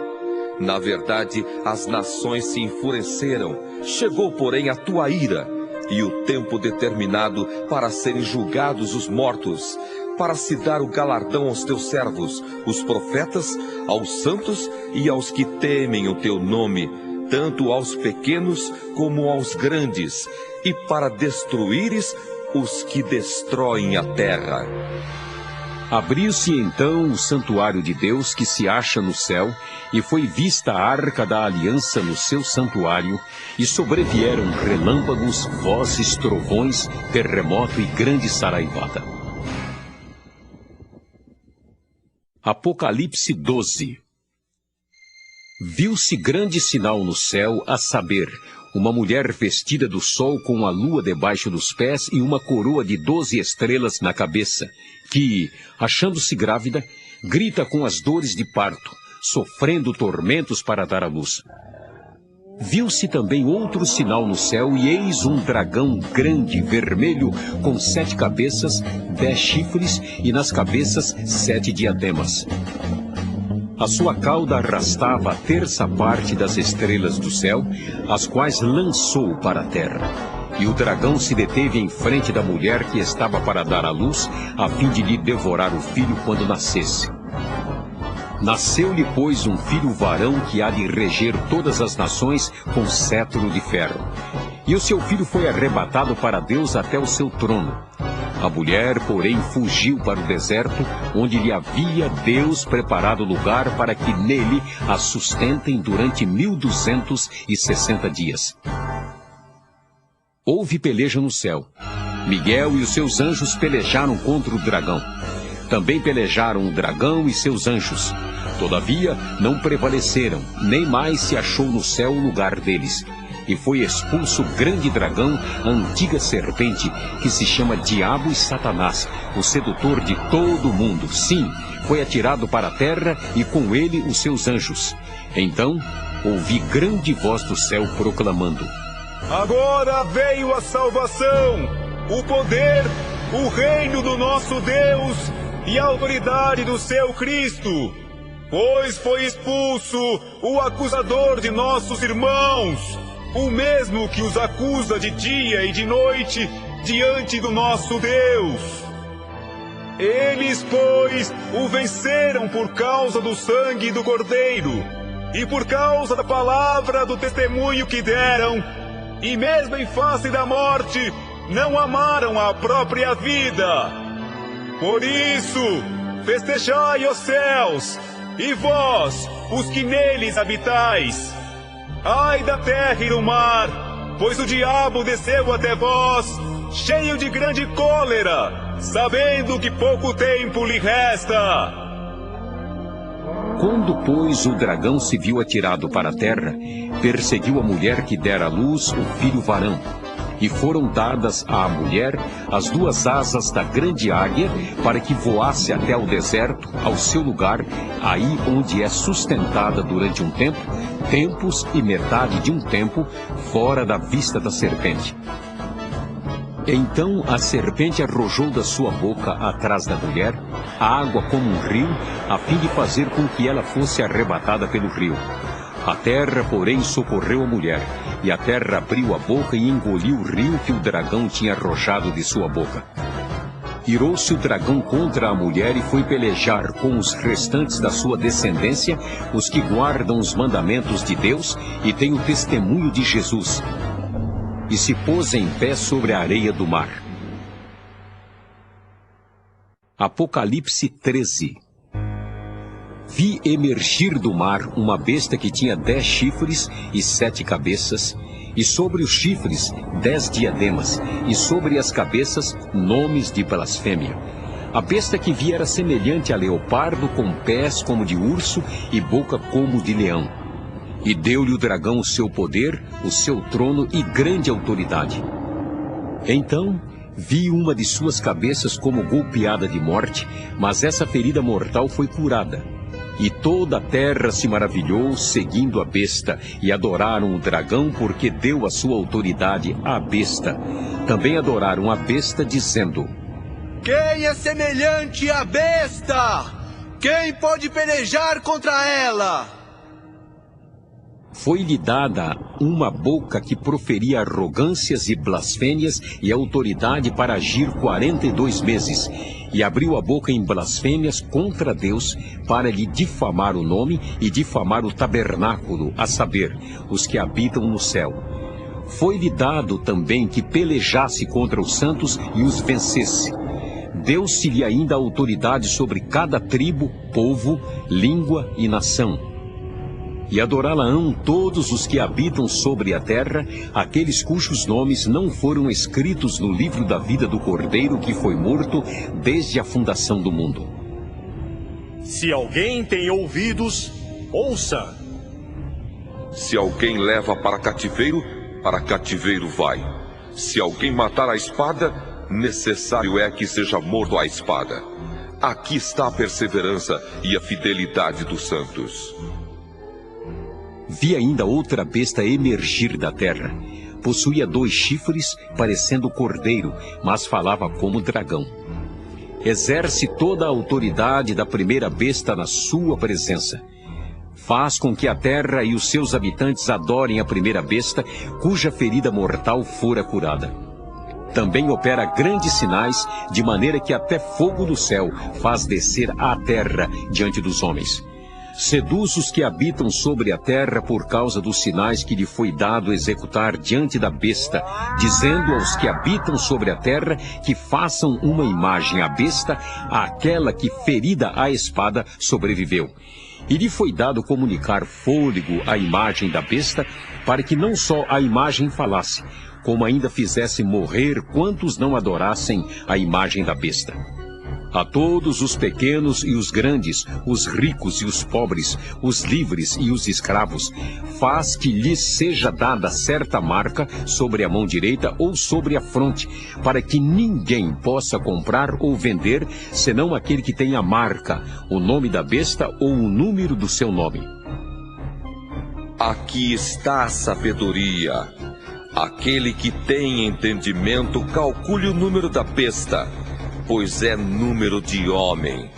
Na verdade, as nações se enfureceram, chegou, porém, a tua ira, e o tempo determinado para serem julgados os mortos, para se dar o galardão aos teus servos, os profetas, aos santos e aos que temem o teu nome, tanto aos pequenos como aos grandes, e para destruíres os que destroem a terra. Abriu-se então o santuário de Deus que se acha no céu, e foi vista a arca da aliança no seu santuário, e sobrevieram relâmpagos, vozes, trovões, terremoto e grande saraivada. Apocalipse 12. Viu-se grande sinal no céu, a saber, uma mulher vestida do sol com a lua debaixo dos pés e uma coroa de 12 estrelas na cabeça, que, achando-se grávida, grita com as dores de parto, sofrendo tormentos para dar à luz. Viu-se também outro sinal no céu, e eis um dragão grande, vermelho, com 7 cabeças, 10 chifres, e nas cabeças 7 diademas. A sua cauda arrastava a terça parte das estrelas do céu, as quais lançou para a terra. E o dragão se deteve em frente da mulher que estava para dar à luz, a fim de lhe devorar o filho quando nascesse. Nasceu-lhe, pois, um filho varão que há de reger todas as nações com cetro de ferro. E o seu filho foi arrebatado para Deus até o seu trono. A mulher, porém, fugiu para o deserto, onde lhe havia Deus preparado lugar para que nele a sustentem durante 1260 dias. Houve peleja no céu. Miguel e os seus anjos pelejaram contra o dragão. Também pelejaram o dragão e seus anjos. Todavia, não prevaleceram, nem mais se achou no céu o lugar deles. E foi expulso o grande dragão, a antiga serpente, que se chama Diabo e Satanás, o sedutor de todo o mundo. Sim, foi atirado para a terra e com ele os seus anjos. Então, ouvi grande voz do céu proclamando: Agora veio a salvação, o poder, o reino do nosso Deus e a autoridade do seu Cristo, pois foi expulso o acusador de nossos irmãos, o mesmo que os acusa de dia e de noite diante do nosso Deus. Eles, pois, o venceram por causa do sangue do Cordeiro e por causa da palavra do testemunho que deram, e mesmo em face da morte, não amaram a própria vida. Por isso, festejai os céus, e vós, os que neles habitais. Ai da terra e do mar, pois o diabo desceu até vós, cheio de grande cólera, sabendo que pouco tempo lhe resta. Quando, pois, o dragão se viu atirado para a terra, perseguiu a mulher que dera à luz o filho varão. E foram dadas à mulher as 2 asas da grande águia, para que voasse até ao deserto, ao seu lugar, aí onde é sustentada durante um tempo, tempos e metade de um tempo, fora da vista da serpente. Então a serpente arrojou da sua boca atrás da mulher a água como um rio, a fim de fazer com que ela fosse arrebatada pelo rio. A terra, porém, socorreu a mulher, e a terra abriu a boca e engoliu o rio que o dragão tinha arrojado de sua boca. Irou-se o dragão contra a mulher e foi pelejar com os restantes da sua descendência, os que guardam os mandamentos de Deus e têm o testemunho de Jesus. E se pôs em pé sobre a areia do mar. Apocalipse 13. Vi emergir do mar uma besta que tinha 10 chifres e 7 cabeças, e sobre os chifres 10 diademas, e sobre as cabeças nomes de blasfêmia. A besta que vi era semelhante a leopardo, com pés como de urso e boca como de leão. E deu-lhe o dragão o seu poder, o seu trono e grande autoridade. Então vi uma de suas cabeças como golpeada de morte, mas essa ferida mortal foi curada. E toda a terra se maravilhou, seguindo a besta, e adoraram o dragão, porque deu a sua autoridade à besta. Também adoraram a besta, dizendo: Quem é semelhante à besta? Quem pode pelejar contra ela? Foi-lhe dada uma boca que proferia arrogâncias e blasfêmias e autoridade para agir 42 meses. E abriu a boca em blasfêmias contra Deus para lhe difamar o nome e difamar o tabernáculo, a saber, os que habitam no céu. Foi-lhe dado também que pelejasse contra os santos e os vencesse. Deu-se-lhe ainda autoridade sobre cada tribo, povo, língua e nação. E adorá-la-ão todos os que habitam sobre a terra, aqueles cujos nomes não foram escritos no livro da vida do Cordeiro que foi morto desde a fundação do mundo. Se alguém tem ouvidos, ouça. Se alguém leva para cativeiro vai. Se alguém matar a espada, necessário é que seja morto à espada. Aqui está a perseverança e a fidelidade dos santos. Vi ainda outra besta emergir da terra. Possuía 2 chifres, parecendo cordeiro, mas falava como dragão. Exerce toda a autoridade da primeira besta na sua presença. Faz com que a terra e os seus habitantes adorem a primeira besta, cuja ferida mortal fora curada. Também opera grandes sinais, de maneira que até fogo do céu faz descer à terra diante dos homens. Seduz os que habitam sobre a terra por causa dos sinais que lhe foi dado executar diante da besta, dizendo aos que habitam sobre a terra que façam uma imagem à besta, àquela que, ferida à espada, sobreviveu. E lhe foi dado comunicar fôlego à imagem da besta, para que não só a imagem falasse, como ainda fizesse morrer quantos não adorassem a imagem da besta. A todos os pequenos e os grandes, os ricos e os pobres, os livres e os escravos, faz que lhes seja dada certa marca sobre a mão direita ou sobre a fronte, para que ninguém possa comprar ou vender, senão aquele que tem a marca, o nome da besta ou o número do seu nome. Aqui está a sabedoria. Aquele que tem entendimento, calcule o número da besta, pois é número de homem.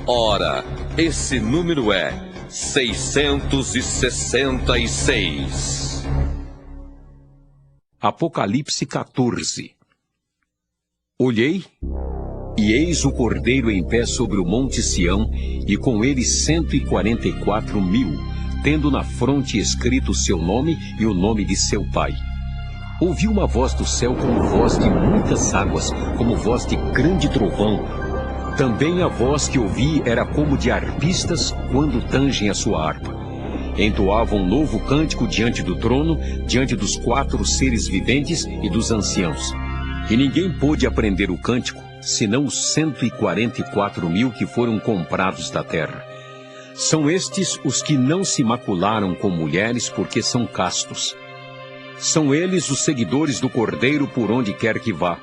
Ora, esse número é 666. Apocalipse 14. Olhei, e eis o Cordeiro em pé sobre o monte Sião, e com ele 144.000, tendo na fronte escrito o seu nome e o nome de seu pai. Ouvi uma voz do céu como voz de muitas águas, como voz de grande trovão. Também a voz que ouvi era como de arpistas quando tangem a sua harpa. Entoavam um novo cântico diante do trono, diante dos 4 seres viventes e dos anciãos. E ninguém pôde aprender o cântico, senão os 144.000 que foram comprados da terra. São estes os que não se macularam com mulheres, porque são castos. São eles os seguidores do Cordeiro por onde quer que vá.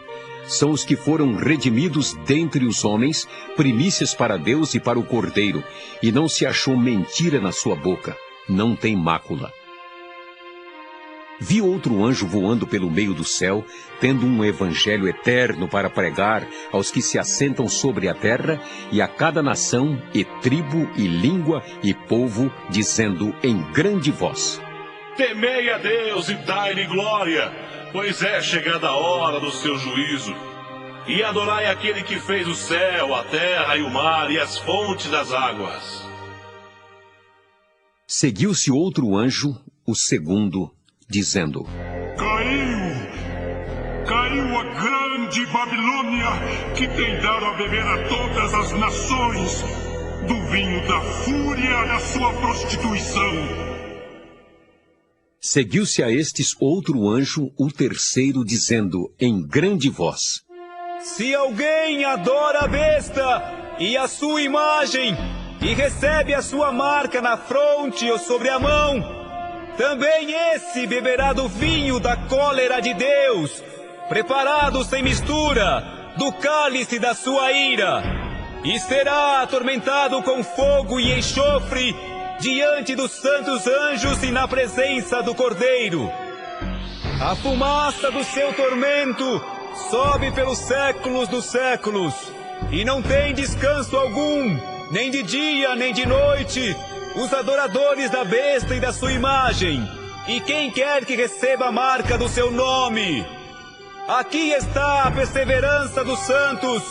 São os que foram redimidos dentre os homens, primícias para Deus e para o Cordeiro, e não se achou mentira na sua boca. Não tem mácula. Vi outro anjo voando pelo meio do céu, tendo um evangelho eterno para pregar aos que se assentam sobre a terra, e a cada nação, e tribo, e língua, e povo, dizendo em grande voz: Temei a Deus e dai-lhe glória, pois é chegada a hora do seu juízo. E adorai aquele que fez o céu, a terra e o mar e as fontes das águas. Seguiu-se outro anjo, o segundo, dizendo: Caiu a grande Babilônia, que tem dado a beber a todas as nações do vinho da fúria da sua prostituição. Seguiu-se a estes outro anjo, o terceiro, dizendo em grande voz: Se alguém adora a besta e a sua imagem, e recebe a sua marca na fronte ou sobre a mão, também esse beberá do vinho da cólera de Deus, preparado sem mistura, do cálice da sua ira, e será atormentado com fogo e enxofre, diante dos santos anjos e na presença do Cordeiro. A fumaça do seu tormento sobe pelos séculos dos séculos, e não tem descanso algum, nem de dia nem de noite, os adoradores da besta e da sua imagem, e quem quer que receba a marca do seu nome. Aqui está a perseverança dos santos,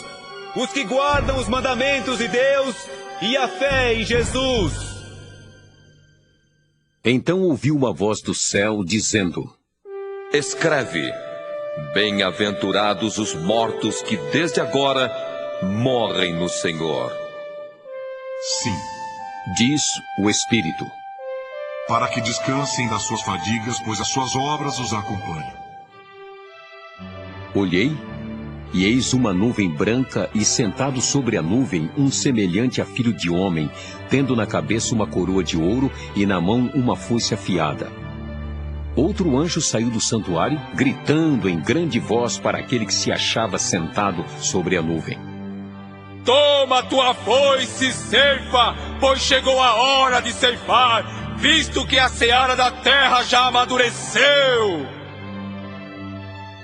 os que guardam os mandamentos de Deus e a fé em Jesus. Então ouvi uma voz do céu dizendo: Escreve: Bem-aventurados os mortos que desde agora morrem no Senhor. Sim, diz o Espírito, para que descansem das suas fadigas, pois as suas obras os acompanham. Olhei, e eis uma nuvem branca, e sentado sobre a nuvem um semelhante a filho de homem, tendo na cabeça uma coroa de ouro e na mão uma foice afiada. Outro anjo saiu do santuário, gritando em grande voz para aquele que se achava sentado sobre a nuvem: Toma tua foice e ceifa, pois chegou a hora de ceifar. visto que a seara da terra já amadureceu.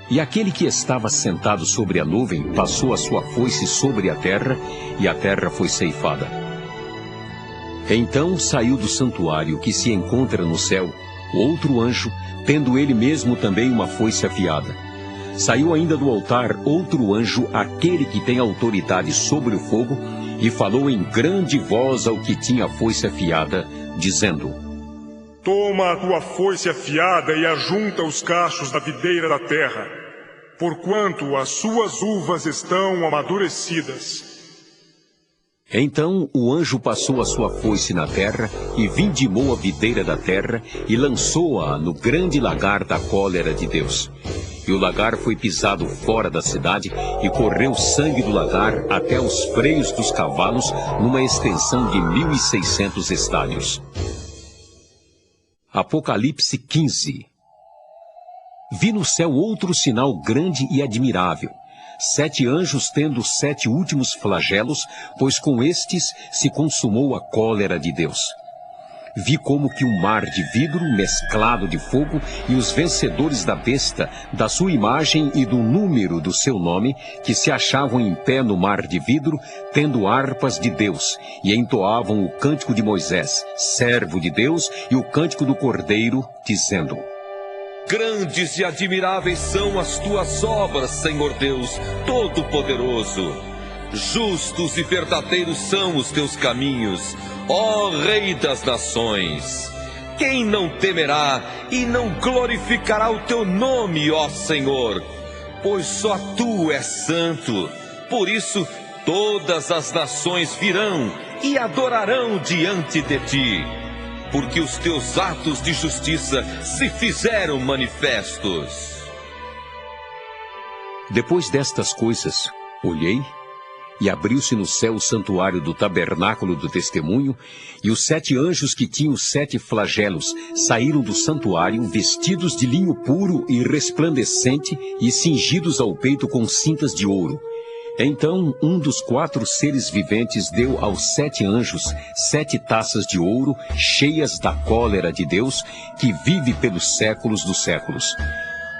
E aquele que estava sentado sobre a nuvem passou a sua foice sobre a terra, e a terra foi ceifada. Então saiu do santuário que se encontra no céu outro anjo, tendo ele mesmo também uma foice afiada. Saiu ainda do altar outro anjo, aquele que tem autoridade sobre o fogo, e falou em grande voz ao que tinha a foice afiada, dizendo: Toma a tua foice afiada e ajunta os cachos da videira da terra, porquanto as suas uvas estão amadurecidas. Então o anjo passou a sua foice na terra, e vindimou a videira da terra, e lançou-a no grande lagar da cólera de Deus. E o lagar foi pisado fora da cidade, e correu sangue do lagar até os freios dos cavalos, numa extensão de 1.600 estádios. Apocalipse 15. Vi no céu outro sinal grande e admirável: 7 anjos tendo 7 últimos flagelos, pois com estes se consumou a cólera de Deus. Vi como que um mar de vidro mesclado de fogo, e os vencedores da besta, da sua imagem e do número do seu nome, que se achavam em pé no mar de vidro, tendo harpas de Deus, e entoavam o cântico de Moisés, servo de Deus, e o cântico do Cordeiro, dizendo: Grandes e admiráveis são as tuas obras, Senhor Deus Todo-Poderoso. Justos e verdadeiros são os teus caminhos, ó Rei das Nações. Quem não temerá e não glorificará o teu nome, ó Senhor? Pois só tu és santo. Por isso todas as nações virão e adorarão diante de ti, porque os teus atos de justiça se fizeram manifestos. Depois destas coisas, olhei, e abriu-se no céu o santuário do tabernáculo do testemunho, e os 7 anjos que tinham 7 flagelos saíram do santuário, vestidos de linho puro e resplandecente, e cingidos ao peito com cintas de ouro. Então um dos 4 seres viventes deu aos 7 anjos 7 taças de ouro, cheias da cólera de Deus, que vive pelos séculos dos séculos.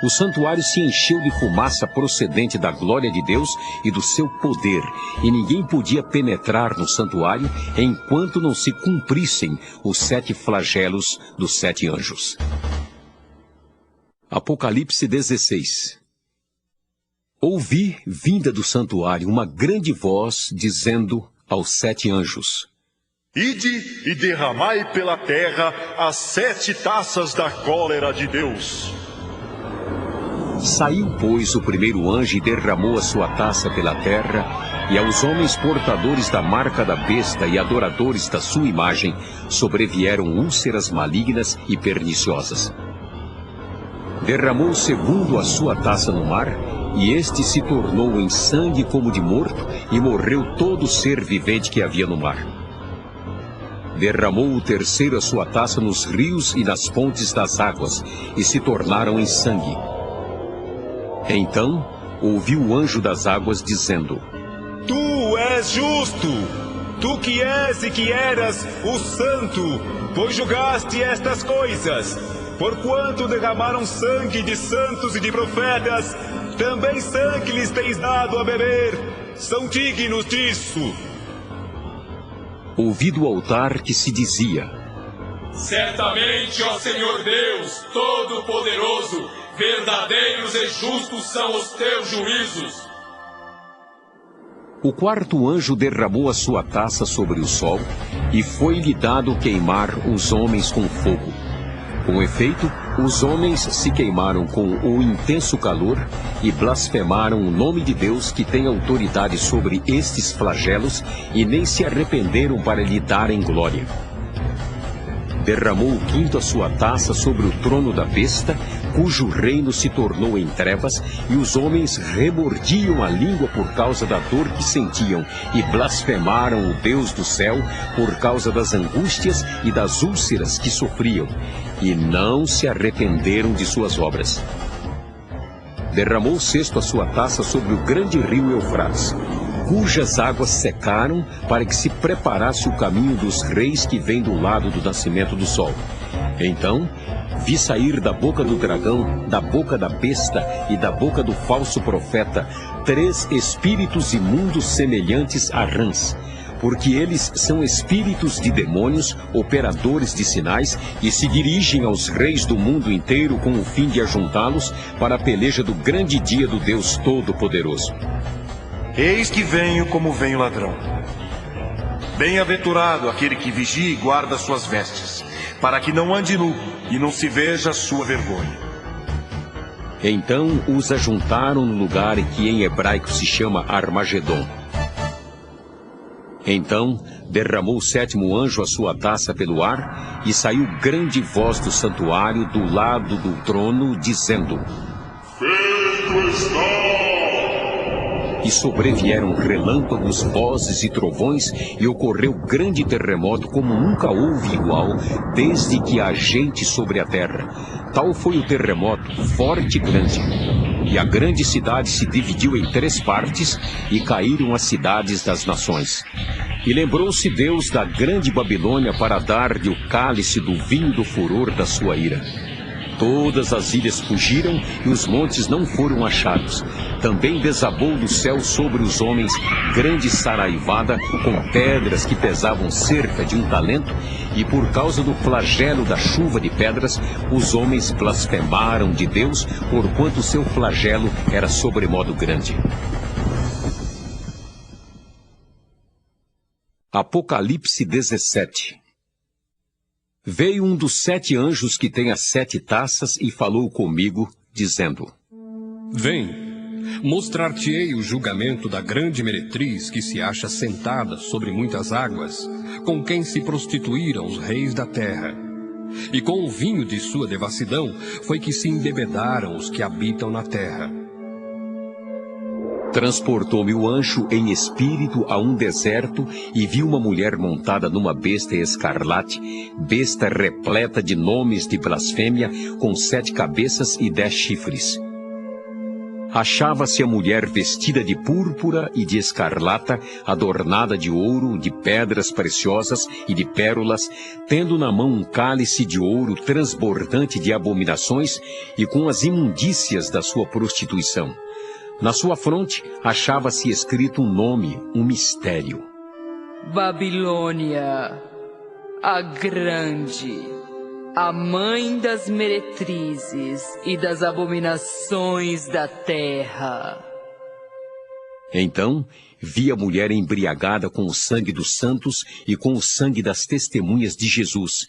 O santuário se encheu de fumaça procedente da glória de Deus e do seu poder, e ninguém podia penetrar no santuário enquanto não se cumprissem os 7 flagelos dos 7 anjos. Apocalipse 16. Ouvi, vinda do santuário, uma grande voz dizendo aos 7 anjos: Ide e derramai pela terra as 7 taças da cólera de Deus. Saiu, pois, o primeiro anjo e derramou a sua taça pela terra, e aos homens portadores da marca da besta e adoradores da sua imagem sobrevieram úlceras malignas e perniciosas. Derramou o segundo a sua taça no mar, e este se tornou em sangue como de morto, e morreu todo ser vivente que havia no mar. Derramou o terceiro a sua taça nos rios e nas fontes das águas, e se tornaram em sangue. Então ouvi o anjo das águas dizendo: Tu és justo, tu que és e que eras o santo, pois julgaste estas coisas. Porquanto derramaram sangue de santos e de profetas, também sangue lhes tens dado a beber. São dignos disso. Ouvi do altar que se dizia: Certamente, ó Senhor Deus Todo-Poderoso, verdadeiros e justos são os teus juízos. O quarto anjo derramou a sua taça sobre o sol, e foi-lhe dado queimar os homens com fogo. Com efeito, os homens se queimaram com o intenso calor e blasfemaram o nome de Deus, que tem autoridade sobre estes flagelos, e nem se arrependeram para lhe darem glória. Derramou o quinto a sua taça sobre o trono da besta, cujo reino se tornou em trevas, e os homens remordiam a língua por causa da dor que sentiam, e blasfemaram o Deus do céu por causa das angústias e das úlceras que sofriam, e não se arrependeram de suas obras. Derramou o sexto a sua taça sobre o grande rio Eufrates. cujas águas secaram, para que se preparasse o caminho dos reis que vêm do lado do nascimento do sol. Então vi sair da boca do dragão, da boca da besta e da boca do falso profeta 3 espíritos imundos semelhantes a rãs, porque eles são espíritos de demônios, operadores de sinais, e se dirigem aos reis do mundo inteiro com o fim de ajuntá-los para a peleja do grande dia do Deus Todo-Poderoso. Eis que venho como vem o ladrão. Bem-aventurado aquele que vigia e guarda suas vestes, para que não ande nu e não se veja a sua vergonha. Então os ajuntaram no lugar que em hebraico se chama Armagedon. Então derramou o 7º anjo a sua taça pelo ar, e saiu grande voz do santuário do lado do trono, dizendo: Feito está! E sobrevieram relâmpagos, vozes e trovões, e ocorreu grande terremoto como nunca houve igual, desde que há gente sobre a terra. Tal foi o terremoto, forte e grande. E a grande cidade se dividiu em 3 partes, e caíram as cidades das nações. E lembrou-se Deus da grande Babilônia para dar-lhe o cálice do vinho do furor da sua ira. Todas as ilhas fugiram e os montes não foram achados. Também desabou do céu sobre os homens grande saraivada com pedras que pesavam cerca de 1 talento, e por causa do flagelo da chuva de pedras, os homens blasfemaram de Deus, porquanto seu flagelo era sobremodo grande. Apocalipse 17. Veio um dos 7 anjos que tem as 7 taças e falou comigo, dizendo: Vem, mostrar-te-ei o julgamento da grande meretriz que se acha sentada sobre muitas águas, com quem se prostituíram os reis da terra. E com o vinho de sua devassidão foi que se embebedaram os que habitam na terra. Transportou-me o anjo em espírito a um deserto, e vi uma mulher montada numa besta escarlate, besta repleta de nomes de blasfêmia, com 7 cabeças e 10 chifres. Achava-se a mulher vestida de púrpura e de escarlata, adornada de ouro, de pedras preciosas e de pérolas, tendo na mão um cálice de ouro transbordante de abominações e com as imundícias da sua prostituição. Na sua fronte achava-se escrito um nome, um mistério: Babilônia, a grande, a mãe das meretrizes e das abominações da terra. Então vi a mulher embriagada com o sangue dos santos e com o sangue das testemunhas de Jesus,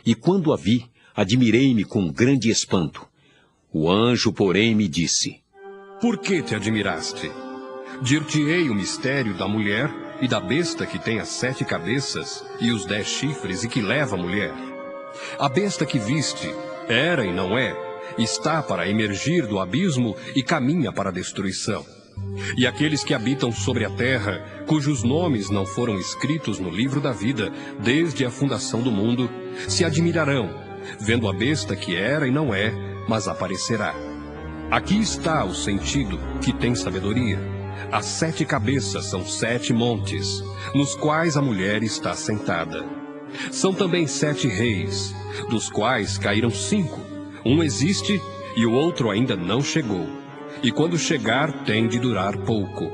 e quando a vi, admirei-me com grande espanto. O anjo, porém, me disse: Por que te admiraste? Dir-te-ei o mistério da mulher e da besta que tem as 7 cabeças e os 10 chifres e que leva a mulher. A besta que viste era e não é, está para emergir do abismo e caminha para a destruição. E aqueles que habitam sobre a terra, cujos nomes não foram escritos no livro da vida desde a fundação do mundo, se admirarão, vendo a besta que era e não é, mas aparecerá. Aqui está o sentido que tem sabedoria. As 7 cabeças são 7 montes, nos quais a mulher está sentada. São também 7 reis, dos quais caíram 5. Um existe e o outro ainda não chegou. E quando chegar, tem de durar pouco.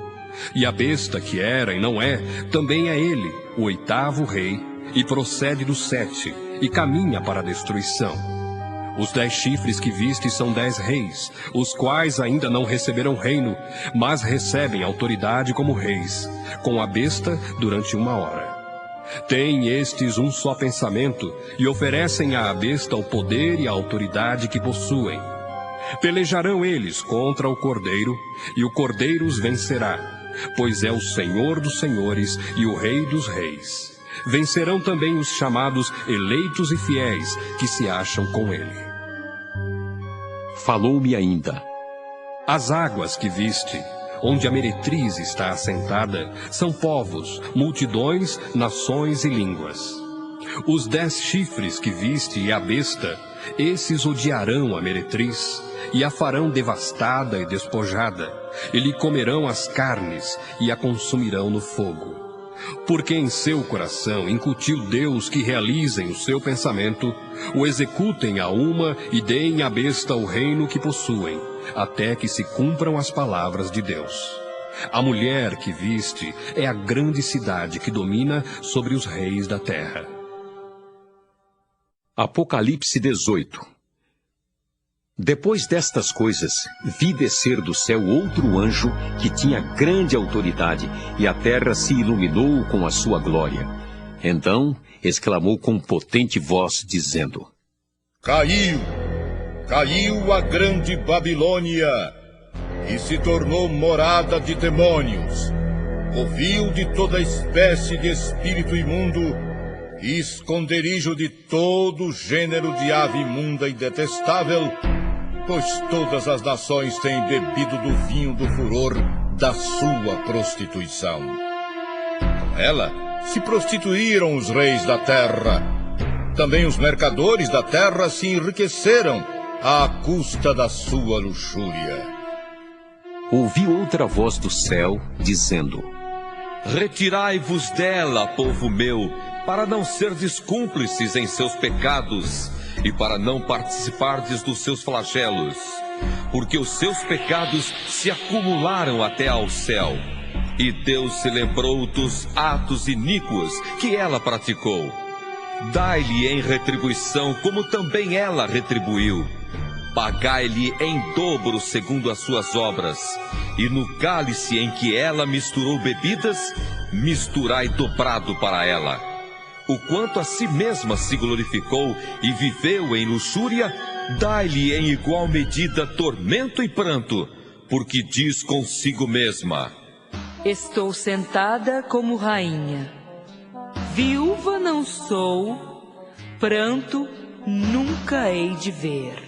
E a besta que era e não é, também é ele, o 8º rei, e procede dos 7, e caminha para a destruição. Os 10 chifres que viste são 10 reis, os quais ainda não receberam reino, mas recebem autoridade como reis, com a besta durante 1 hora. Têm estes um só pensamento, e oferecem à besta o poder e a autoridade que possuem. Pelejarão eles contra o Cordeiro, e o Cordeiro os vencerá, pois é o Senhor dos senhores e o Rei dos reis. Vencerão também os chamados eleitos e fiéis, que se acham com ele. Falou-me ainda: As águas que viste, onde a meretriz está assentada, são povos, multidões, nações e línguas. Os 10 chifres que viste e a besta, esses odiarão a meretriz, e a farão devastada e despojada, e lhe comerão as carnes, e a consumirão no fogo. Porque em seu coração incutiu Deus que realizem o seu pensamento, o executem a uma e deem à besta o reino que possuem, até que se cumpram as palavras de Deus. A mulher que viste é a grande cidade que domina sobre os reis da terra. Apocalipse 18. Depois destas coisas, vi descer do céu outro anjo que tinha grande autoridade, e a terra se iluminou com a sua glória. Então exclamou com potente voz, dizendo: Caiu a grande Babilônia, e se tornou morada de demônios, covil de toda espécie de espírito imundo, e esconderijo de todo gênero de ave imunda e detestável, pois todas as nações têm bebido do vinho do furor da sua prostituição. Com ela se prostituíram os reis da terra. Também os mercadores da terra se enriqueceram à custa da sua luxúria. Ouvi outra voz do céu, dizendo: Retirai-vos dela, povo meu, para não serdes cúmplices em seus pecados, e para não participardes dos seus flagelos, porque os seus pecados se acumularam até ao céu, e Deus se lembrou dos atos iníquos que ela praticou. Dai-lhe em retribuição, como também ela retribuiu. Pagai-lhe em dobro segundo as suas obras, e no cálice em que ela misturou bebidas, misturai dobrado para ela. O quanto a si mesma se glorificou e viveu em luxúria, dai-lhe em igual medida tormento e pranto, porque diz consigo mesma: Estou sentada como rainha. Viúva não sou, pranto nunca hei de ver.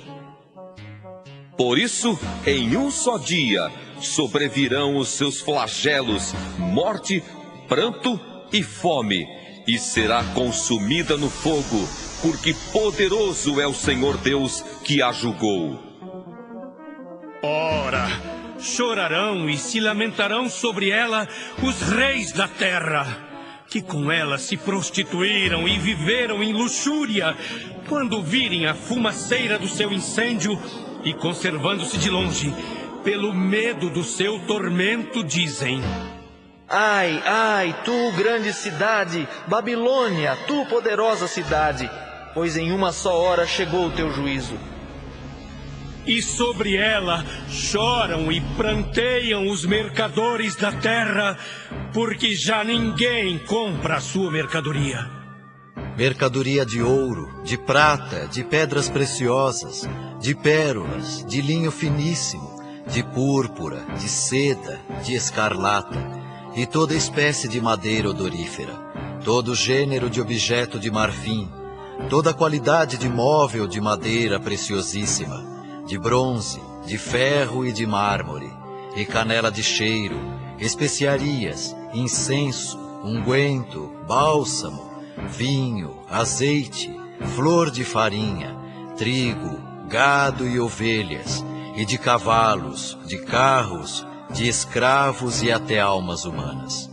Por isso, em um só dia, sobrevirão os seus flagelos, morte, pranto e fome, e será consumida no fogo, porque poderoso é o Senhor Deus que a julgou. Ora, chorarão e se lamentarão sobre ela os reis da terra, que com ela se prostituíram e viveram em luxúria, quando virem a fumaceira do seu incêndio e, conservando-se de longe, pelo medo do seu tormento, dizem: Ai, ai, tu grande cidade, Babilônia, tu poderosa cidade, pois em uma só hora chegou o teu juízo. E sobre ela choram e pranteiam os mercadores da terra, porque já ninguém compra a sua mercadoria. Mercadoria de ouro, de prata, de pedras preciosas, de pérolas, de linho finíssimo, de púrpura, de seda, de escarlata, e toda espécie de madeira odorífera, todo gênero de objeto de marfim, toda qualidade de móvel de madeira preciosíssima, de bronze, de ferro e de mármore, e canela de cheiro, especiarias, incenso, unguento, bálsamo, vinho, azeite, flor de farinha, trigo, gado e ovelhas, e de cavalos, de carros, de escravos e até almas humanas.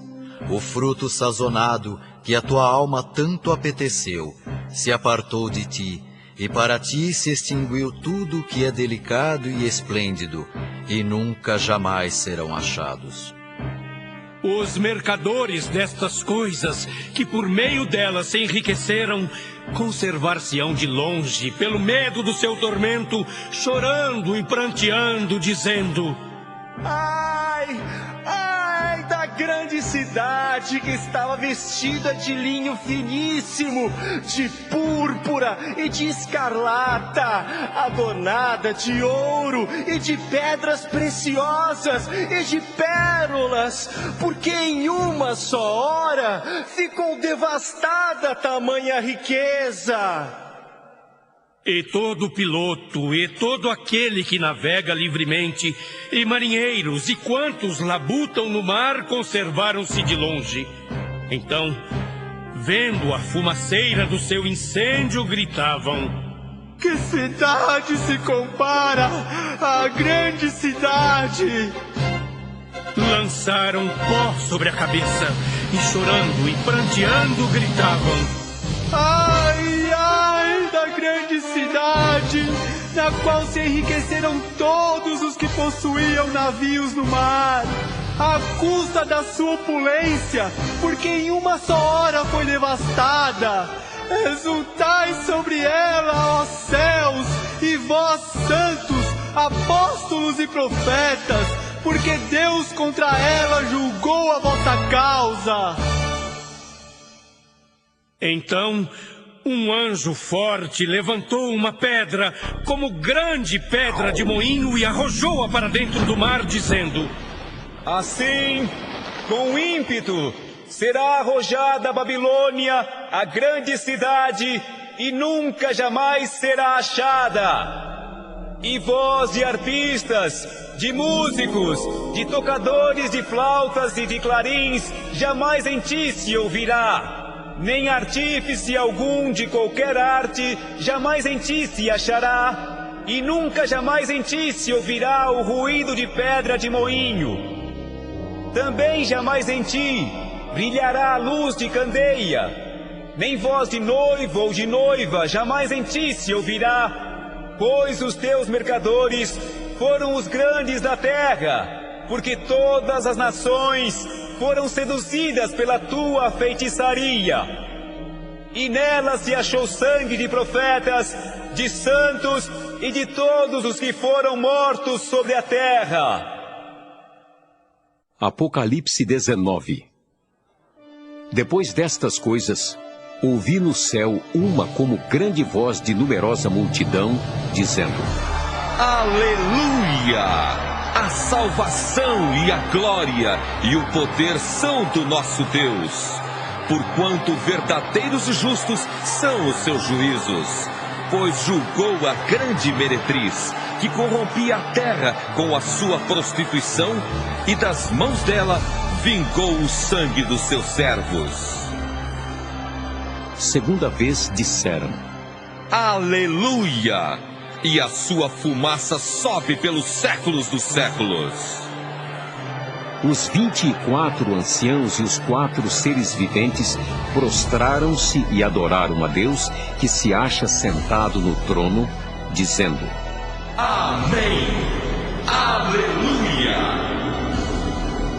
O fruto sazonado que a tua alma tanto apeteceu se apartou de ti, e para ti se extinguiu tudo que é delicado e esplêndido, e nunca jamais serão achados. Os mercadores destas coisas, que por meio delas se enriqueceram, conservar-se-ão de longe, pelo medo do seu tormento, chorando e pranteando, dizendo: Ai, ai da grande cidade que estava vestida de linho finíssimo, de púrpura e de escarlata, adornada de ouro e de pedras preciosas e de pérolas, porque em uma só hora ficou devastada tamanha riqueza. E todo piloto, e todo aquele que navega livremente, e marinheiros, e quantos labutam no mar, conservaram-se de longe. Então vendo a fumaceira do seu incêndio, gritavam: que cidade se compara à grande cidade? Lançaram pó sobre a cabeça e, chorando e pranteando, gritavam: ai, ai da grande cidade, na qual se enriqueceram todos os que possuíam navios no mar, à custa da sua opulência, porque em uma só hora foi devastada. Exultai sobre ela, ó céus, e vós, santos, apóstolos e profetas, porque Deus contra ela julgou a vossa causa. Então, um anjo forte levantou uma pedra, como grande pedra de moinho, e arrojou-a para dentro do mar, dizendo: assim, com ímpeto, será arrojada a Babilônia, a grande cidade, e nunca jamais será achada. E voz de arpistas, de músicos, de tocadores de flautas e de clarins, jamais em ti se ouvirá. Nem artífice algum de qualquer arte, jamais em ti se achará. E nunca jamais em ti se ouvirá o ruído de pedra de moinho. Também jamais em ti brilhará a luz de candeia. Nem voz de noivo ou de noiva jamais em ti se ouvirá. Pois os teus mercadores foram os grandes da terra, porque todas as nações foram seduzidas pela tua feitiçaria. E nela se achou sangue de profetas, de santos e de todos os que foram mortos sobre a terra. Apocalipse 19. Depois destas coisas, ouvi no céu uma como grande voz de numerosa multidão, dizendo: Aleluia! A salvação e a glória e o poder são do nosso Deus, porquanto verdadeiros e justos são os seus juízos, pois julgou a grande meretriz, que corrompia a terra com a sua prostituição, e das mãos dela vingou o sangue dos seus servos. Segunda vez disseram: Aleluia! E a sua fumaça sobe pelos séculos dos séculos. Os 24 anciãos e os 4 seres viventes prostraram-se e adoraram a Deus, que se acha sentado no trono, dizendo: Amém! Aleluia!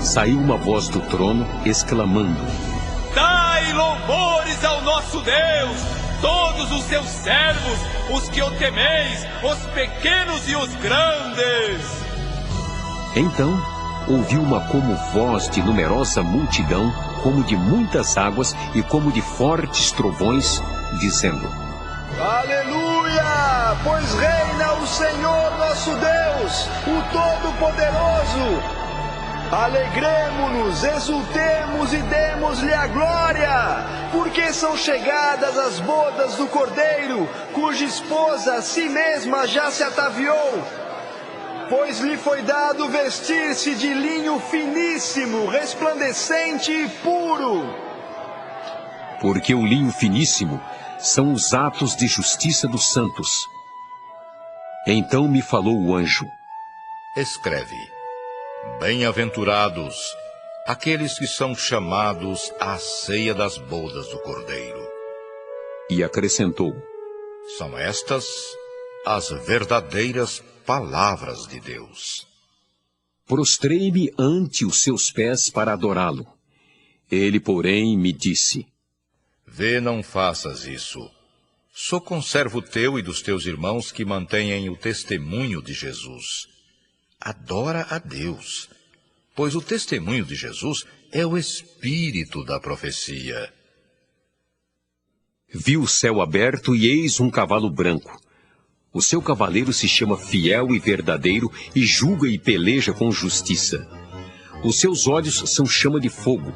Saiu uma voz do trono, exclamando: Dai louvores ao nosso Deus, todos os seus servos, os que o temeis, os pequenos e os grandes. Então ouvi uma como voz de numerosa multidão, como de muitas águas e como de fortes trovões, dizendo: Aleluia! Pois reina o Senhor nosso Deus, o Todo-Poderoso. Alegremo-nos, exultemos e demos-lhe a glória, porque são chegadas as bodas do Cordeiro, cuja esposa a si mesma já se ataviou. Pois lhe foi dado vestir-se de linho finíssimo, resplandecente e puro. Porque o linho finíssimo são os atos de justiça dos santos. Então me falou o anjo: Escreve: Bem-aventurados aqueles que são chamados à ceia das bodas do Cordeiro. E acrescentou: São estas as verdadeiras palavras de Deus. Prostrei-me ante os seus pés para adorá-lo. Ele, porém, me disse: Vê, não faças isso. Sou conservo teu e dos teus irmãos que mantêm o testemunho de Jesus. Adora a Deus, pois o testemunho de Jesus é o espírito da profecia. Vi o céu aberto e eis um cavalo branco. O seu cavaleiro se chama Fiel e Verdadeiro e julga e peleja com justiça. Os seus olhos são chama de fogo.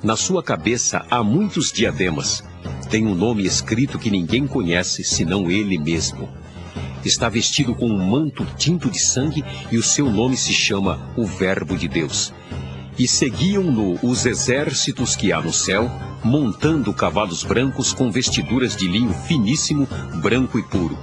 Na sua cabeça há muitos diademas. Tem um nome escrito que ninguém conhece, senão ele mesmo. Está vestido com um manto tinto de sangue e o seu nome se chama o Verbo de Deus. E seguiam-no os exércitos que há no céu, montando cavalos brancos com vestiduras de linho finíssimo, branco e puro.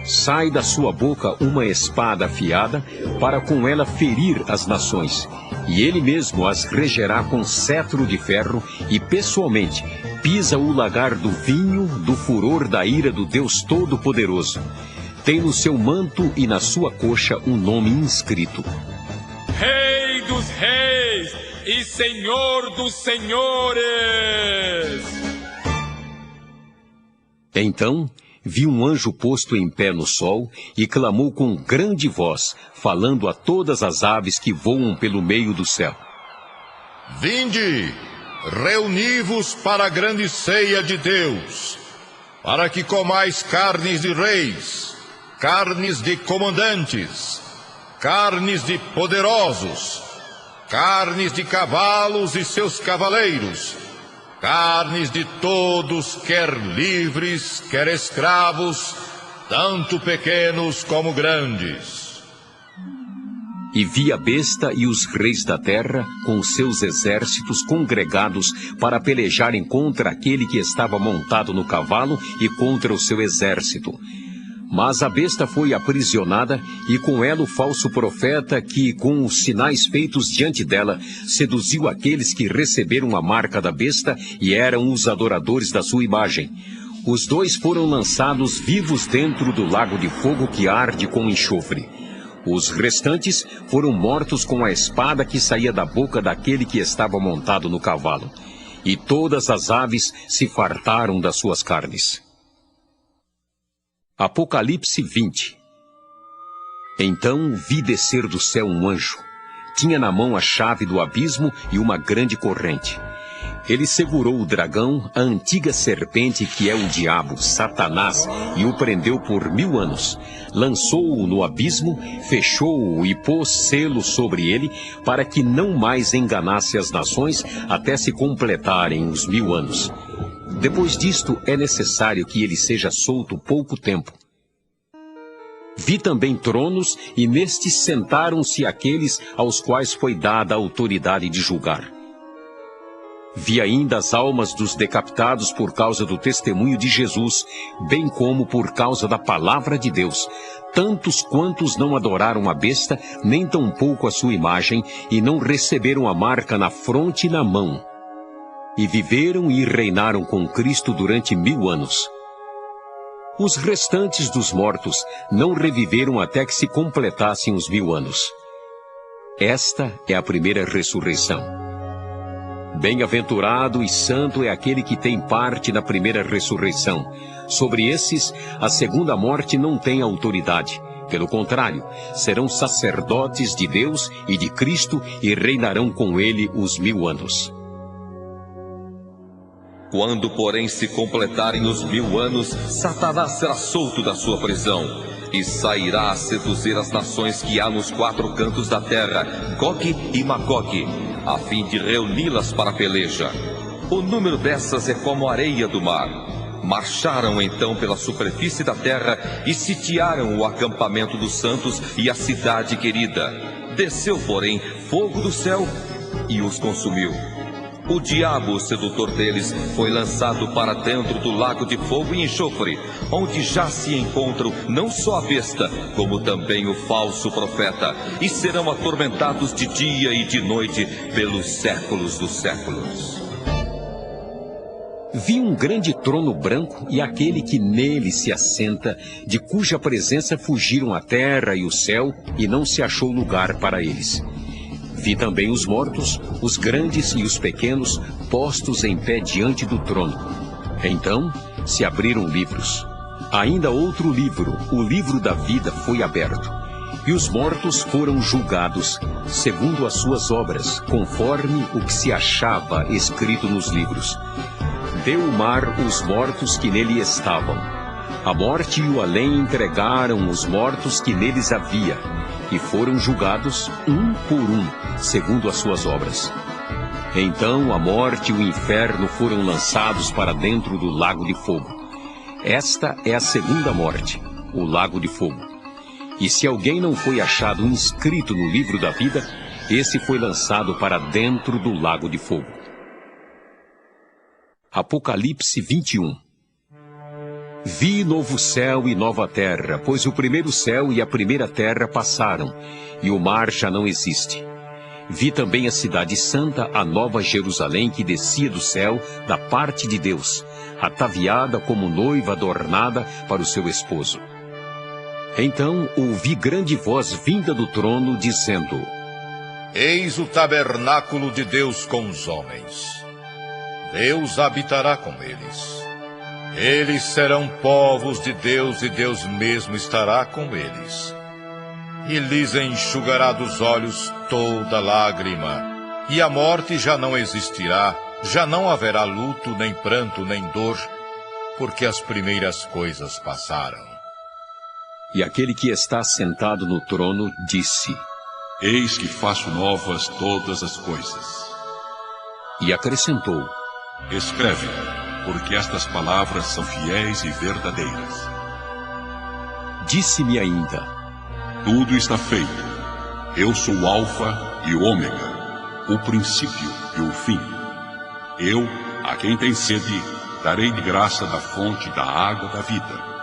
Sai da sua boca uma espada afiada, para com ela ferir as nações. E ele mesmo as regerá com cetro de ferro, e pessoalmente pisa o lagar do vinho do furor da ira do Deus Todo-Poderoso. Tem no seu manto e na sua coxa um nome inscrito: Rei dos Reis e Senhor dos Senhores. Então vi um anjo posto em pé no sol e clamou com grande voz, falando a todas as aves que voam pelo meio do céu: Vinde, reuni-vos para a grande ceia de Deus, para que comais carnes de reis, carnes de comandantes, carnes de poderosos, carnes de cavalos e seus cavaleiros, carnes de todos, quer livres, quer escravos, tanto pequenos como grandes. E vi a besta e os reis da terra, com seus exércitos congregados para pelejarem contra aquele que estava montado no cavalo e contra o seu exército. Mas a besta foi aprisionada, e com ela o falso profeta que, com os sinais feitos diante dela, seduziu aqueles que receberam a marca da besta e eram os adoradores da sua imagem. Os dois foram lançados vivos dentro do lago de fogo que arde com enxofre. Os restantes foram mortos com a espada que saía da boca daquele que estava montado no cavalo. E todas as aves se fartaram das suas carnes. Apocalipse 20. Então vi descer do céu um anjo. Tinha na mão a chave do abismo e uma grande corrente. Ele segurou o dragão, a antiga serpente que é o diabo, Satanás, e o prendeu por 1000 anos. Lançou-o no abismo, fechou-o e pôs selo sobre ele, para que não mais enganasse as nações até se completarem os 1000 anos. Depois disto, é necessário que ele seja solto pouco tempo. Vi também tronos, e nestes sentaram-se aqueles aos quais foi dada a autoridade de julgar. Vi ainda as almas dos decapitados por causa do testemunho de Jesus, bem como por causa da palavra de Deus, tantos quantos não adoraram a besta, nem tampouco a sua imagem, e não receberam a marca na fronte e na mão. E viveram e reinaram com Cristo durante 1000 anos. Os restantes dos mortos não reviveram até que se completassem os 1000 anos. Esta é a primeira ressurreição. Bem-aventurado e santo é aquele que tem parte na primeira ressurreição. Sobre esses, a segunda morte não tem autoridade. Pelo contrário, serão sacerdotes de Deus e de Cristo e reinarão com ele os 1000 anos. Quando, porém, se completarem os 1000 anos, Satanás será solto da sua prisão e sairá a seduzir as nações que há nos 4 cantos da terra, Gog e Magog, a fim de reuni-las para a peleja. O número dessas é como a areia do mar. Marcharam então pela superfície da terra e sitiaram o acampamento dos santos e a cidade querida. Desceu, porém, fogo do céu e os consumiu. O diabo, o sedutor deles, foi lançado para dentro do lago de fogo e enxofre, onde já se encontram não só a besta, como também o falso profeta, e serão atormentados de dia e de noite pelos séculos dos séculos. Vi um grande trono branco e aquele que nele se assenta, de cuja presença fugiram a terra e o céu, e não se achou lugar para eles. Vi também os mortos, os grandes e os pequenos, postos em pé diante do trono. Então se abriram livros. Ainda outro livro, o livro da vida, foi aberto. E os mortos foram julgados, segundo as suas obras, conforme o que se achava escrito nos livros. Deu o mar os mortos que nele estavam. A morte e o além entregaram os mortos que neles havia, e foram julgados um por um, segundo as suas obras. Então a morte e o inferno foram lançados para dentro do lago de fogo. Esta é a segunda morte, o lago de fogo. E se alguém não foi achado inscrito no livro da vida, esse foi lançado para dentro do lago de fogo. Apocalipse 21. Vi novo céu e nova terra, pois o primeiro céu e a primeira terra passaram, e o mar já não existe. Vi também a cidade santa, a nova Jerusalém, que descia do céu, da parte de Deus, ataviada como noiva adornada para o seu esposo. Então ouvi grande voz vinda do trono, dizendo: Eis o tabernáculo de Deus com os homens. Deus habitará com eles. Eles serão povos de Deus e Deus mesmo estará com eles. E lhes enxugará dos olhos toda lágrima. E a morte já não existirá, já não haverá luto, nem pranto, nem dor, porque as primeiras coisas passaram. E aquele que está sentado no trono disse: Eis que faço novas todas as coisas. E acrescentou: Escreve, porque estas palavras são fiéis e verdadeiras. Disse-me ainda: Tudo está feito. Eu sou o Alfa e o Ômega, o princípio e o fim. Eu, a quem tem sede, darei de graça da fonte da água da vida.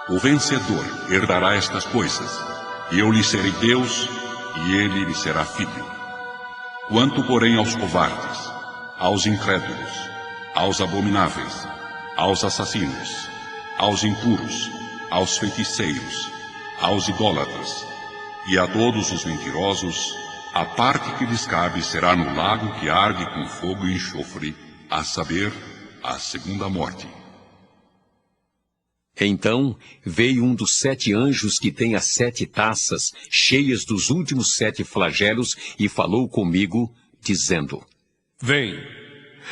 O vencedor herdará estas coisas, e eu lhe serei Deus, e ele lhe será filho. Quanto, porém, aos covardes, aos incrédulos, aos abomináveis, aos assassinos, aos impuros, aos feiticeiros, aos idólatras e a todos os mentirosos, a parte que lhes cabe será no lago que arde com fogo e enxofre, a saber, a segunda morte. Então veio um dos 7 anjos que tem as 7 taças cheias dos últimos 7 flagelos e falou comigo, dizendo: Vem,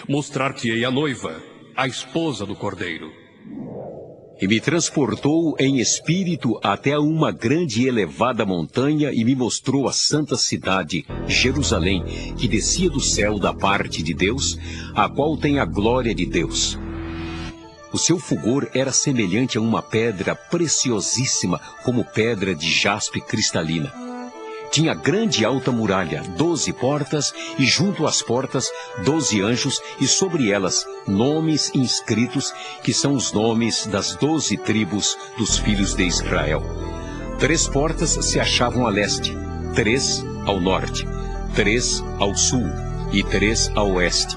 mostrar-te-ei a noiva, a esposa do Cordeiro. E me transportou em espírito até uma grande e elevada montanha e me mostrou a santa cidade, Jerusalém, que descia do céu da parte de Deus, a qual tem a glória de Deus. O seu fulgor era semelhante a uma pedra preciosíssima, como pedra de jaspe cristalina. Tinha grande e alta muralha, 12 portas, e junto às portas 12 anjos, e sobre elas nomes inscritos, que são os nomes das 12 tribos dos filhos de Israel. 3 portas se achavam a leste, 3 ao norte, 3 ao sul e 3 a oeste.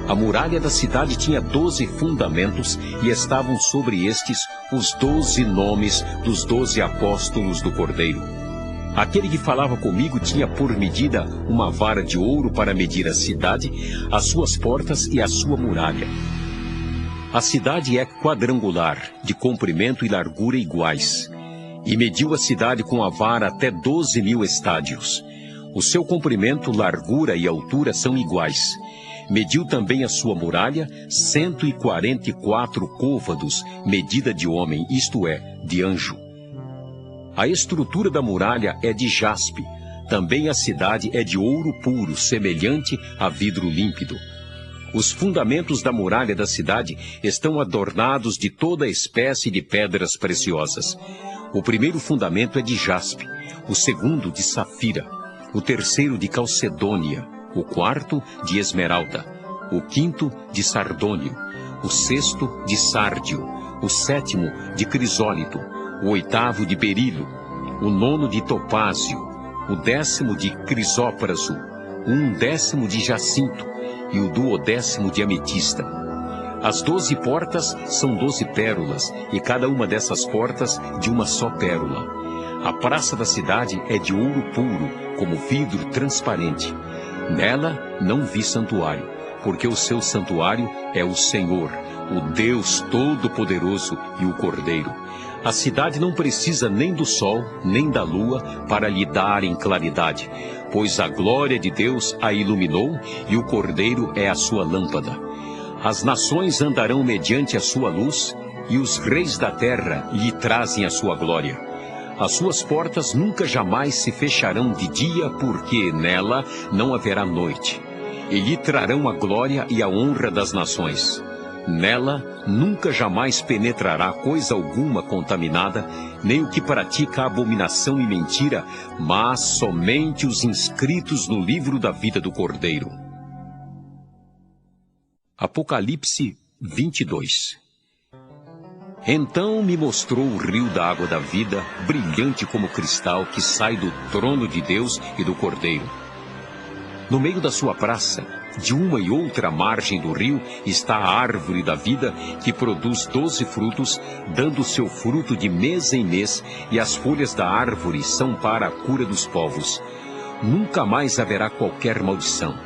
A muralha da cidade tinha 12 fundamentos, e estavam sobre estes os 12 nomes dos 12 apóstolos do Cordeiro. Aquele que falava comigo tinha por medida uma vara de ouro para medir a cidade, as suas portas e a sua muralha. A cidade é quadrangular, de comprimento e largura iguais, e mediu a cidade com a vara até 12.000 estádios. O seu comprimento, largura e altura são iguais. Mediu também a sua muralha, 144 côvados, medida de homem, isto é, de anjo. A estrutura da muralha é de jaspe. Também a cidade é de ouro puro, semelhante a vidro límpido. Os fundamentos da muralha da cidade estão adornados de toda espécie de pedras preciosas. O primeiro fundamento é de jaspe, o segundo de safira, o terceiro de calcedônia, o quarto de esmeralda, o quinto de sardônio, o sexto de sárdio, o sétimo de crisólito, o oitavo de berilo, o nono de topázio, o 10º de crisópraso, o 11º de jacinto e o 12º de ametista. As 12 portas são 12 pérolas, e cada uma dessas portas de uma só pérola. A praça da cidade é de ouro puro, como vidro transparente. Nela não vi santuário, porque o seu santuário é o Senhor, o Deus Todo-Poderoso e o Cordeiro. A cidade não precisa nem do sol, nem da lua, para lhe darem claridade, pois a glória de Deus a iluminou e o Cordeiro é a sua lâmpada. As nações andarão mediante a sua luz, e os reis da terra lhe trazem a sua glória. As suas portas nunca jamais se fecharão de dia, porque nela não haverá noite. E lhe trarão a glória e a honra das nações. Nela nunca jamais penetrará coisa alguma contaminada, nem o que pratica abominação e mentira, mas somente os inscritos no livro da vida do Cordeiro. Apocalipse 22. Então me mostrou o rio da água da vida, brilhante como cristal, que sai do trono de Deus e do Cordeiro. No meio da sua praça, de uma e outra margem do rio, está a árvore da vida, que produz 12 frutos, dando seu fruto de mês em mês, e as folhas da árvore são para a cura dos povos. Nunca mais haverá qualquer maldição.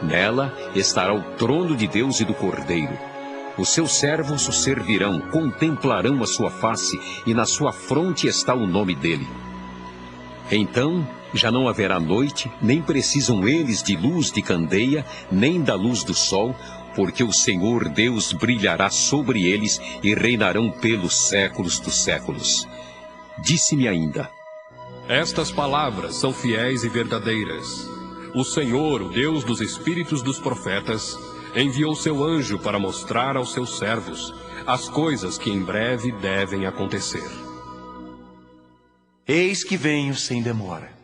Nela estará o trono de Deus e do Cordeiro. Os seus servos o servirão, contemplarão a sua face, e na sua fronte está o nome dele. Então já não haverá noite, nem precisam eles de luz de candeia, nem da luz do sol, porque o Senhor Deus brilhará sobre eles e reinarão pelos séculos dos séculos. Disse-me ainda: Estas palavras são fiéis e verdadeiras. O Senhor, o Deus dos espíritos dos profetas, enviou seu anjo para mostrar aos seus servos as coisas que em breve devem acontecer. Eis que venho sem demora.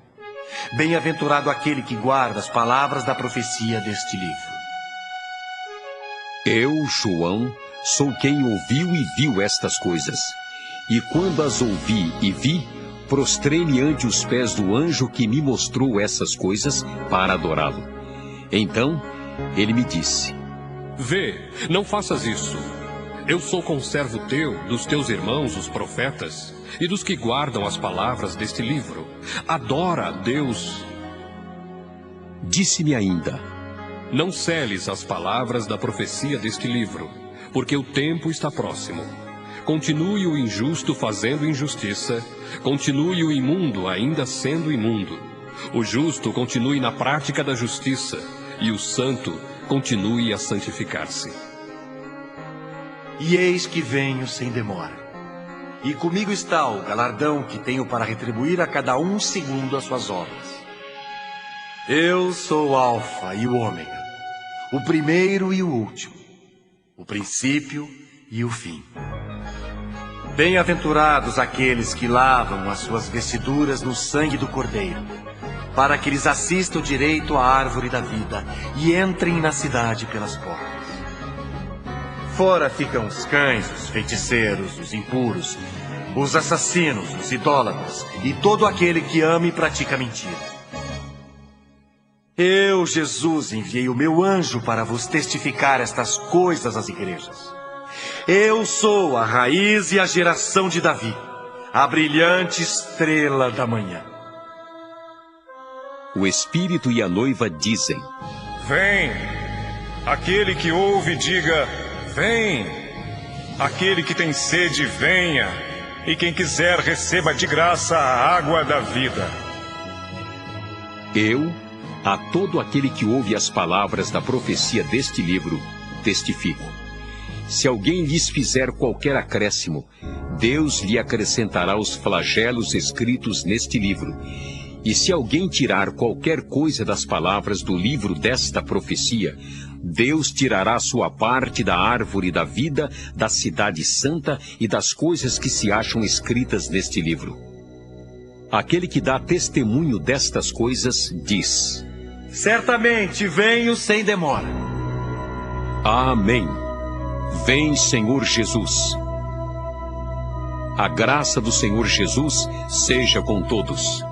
Bem-aventurado aquele que guarda as palavras da profecia deste livro. Eu, João, sou quem ouviu e viu estas coisas. E quando as ouvi e vi, prostrei-me ante os pés do anjo que me mostrou essas coisas para adorá-lo. Então ele me disse: Vê, não faças isso. Eu sou conservo teu, dos teus irmãos, os profetas, e dos que guardam as palavras deste livro. Adora a Deus. Disse-me ainda: Não celes as palavras da profecia deste livro, porque o tempo está próximo. Continue o injusto fazendo injustiça, continue o imundo ainda sendo imundo. O justo continue na prática da justiça, e o santo continue a santificar-se. E eis que venho sem demora. E comigo está o galardão que tenho para retribuir a cada um segundo as suas obras. Eu sou o Alfa e o Ômega, o primeiro e o último, o princípio e o fim. Bem-aventurados aqueles que lavam as suas vestiduras no sangue do Cordeiro, para que lhes assista o direito à árvore da vida e entrem na cidade pelas portas. Fora ficam os cães, os feiticeiros, os impuros, os assassinos, os idólatras e todo aquele que ama e pratica mentira. Eu, Jesus, enviei o meu anjo para vos testificar estas coisas às igrejas. Eu sou a raiz e a geração de Davi, a brilhante estrela da manhã. O Espírito e a noiva dizem: Vem! Aquele que ouve, diga: Vem! Aquele que tem sede, venha! E quem quiser, receba de graça a água da vida. Eu, a todo aquele que ouve as palavras da profecia deste livro, testifico. Se alguém lhes fizer qualquer acréscimo, Deus lhe acrescentará os flagelos escritos neste livro. E se alguém tirar qualquer coisa das palavras do livro desta profecia, Deus tirará sua parte da árvore da vida, da cidade santa e das coisas que se acham escritas neste livro. Aquele que dá testemunho destas coisas diz: Certamente venho sem demora. Amém. Vem, Senhor Jesus. A graça do Senhor Jesus seja com todos.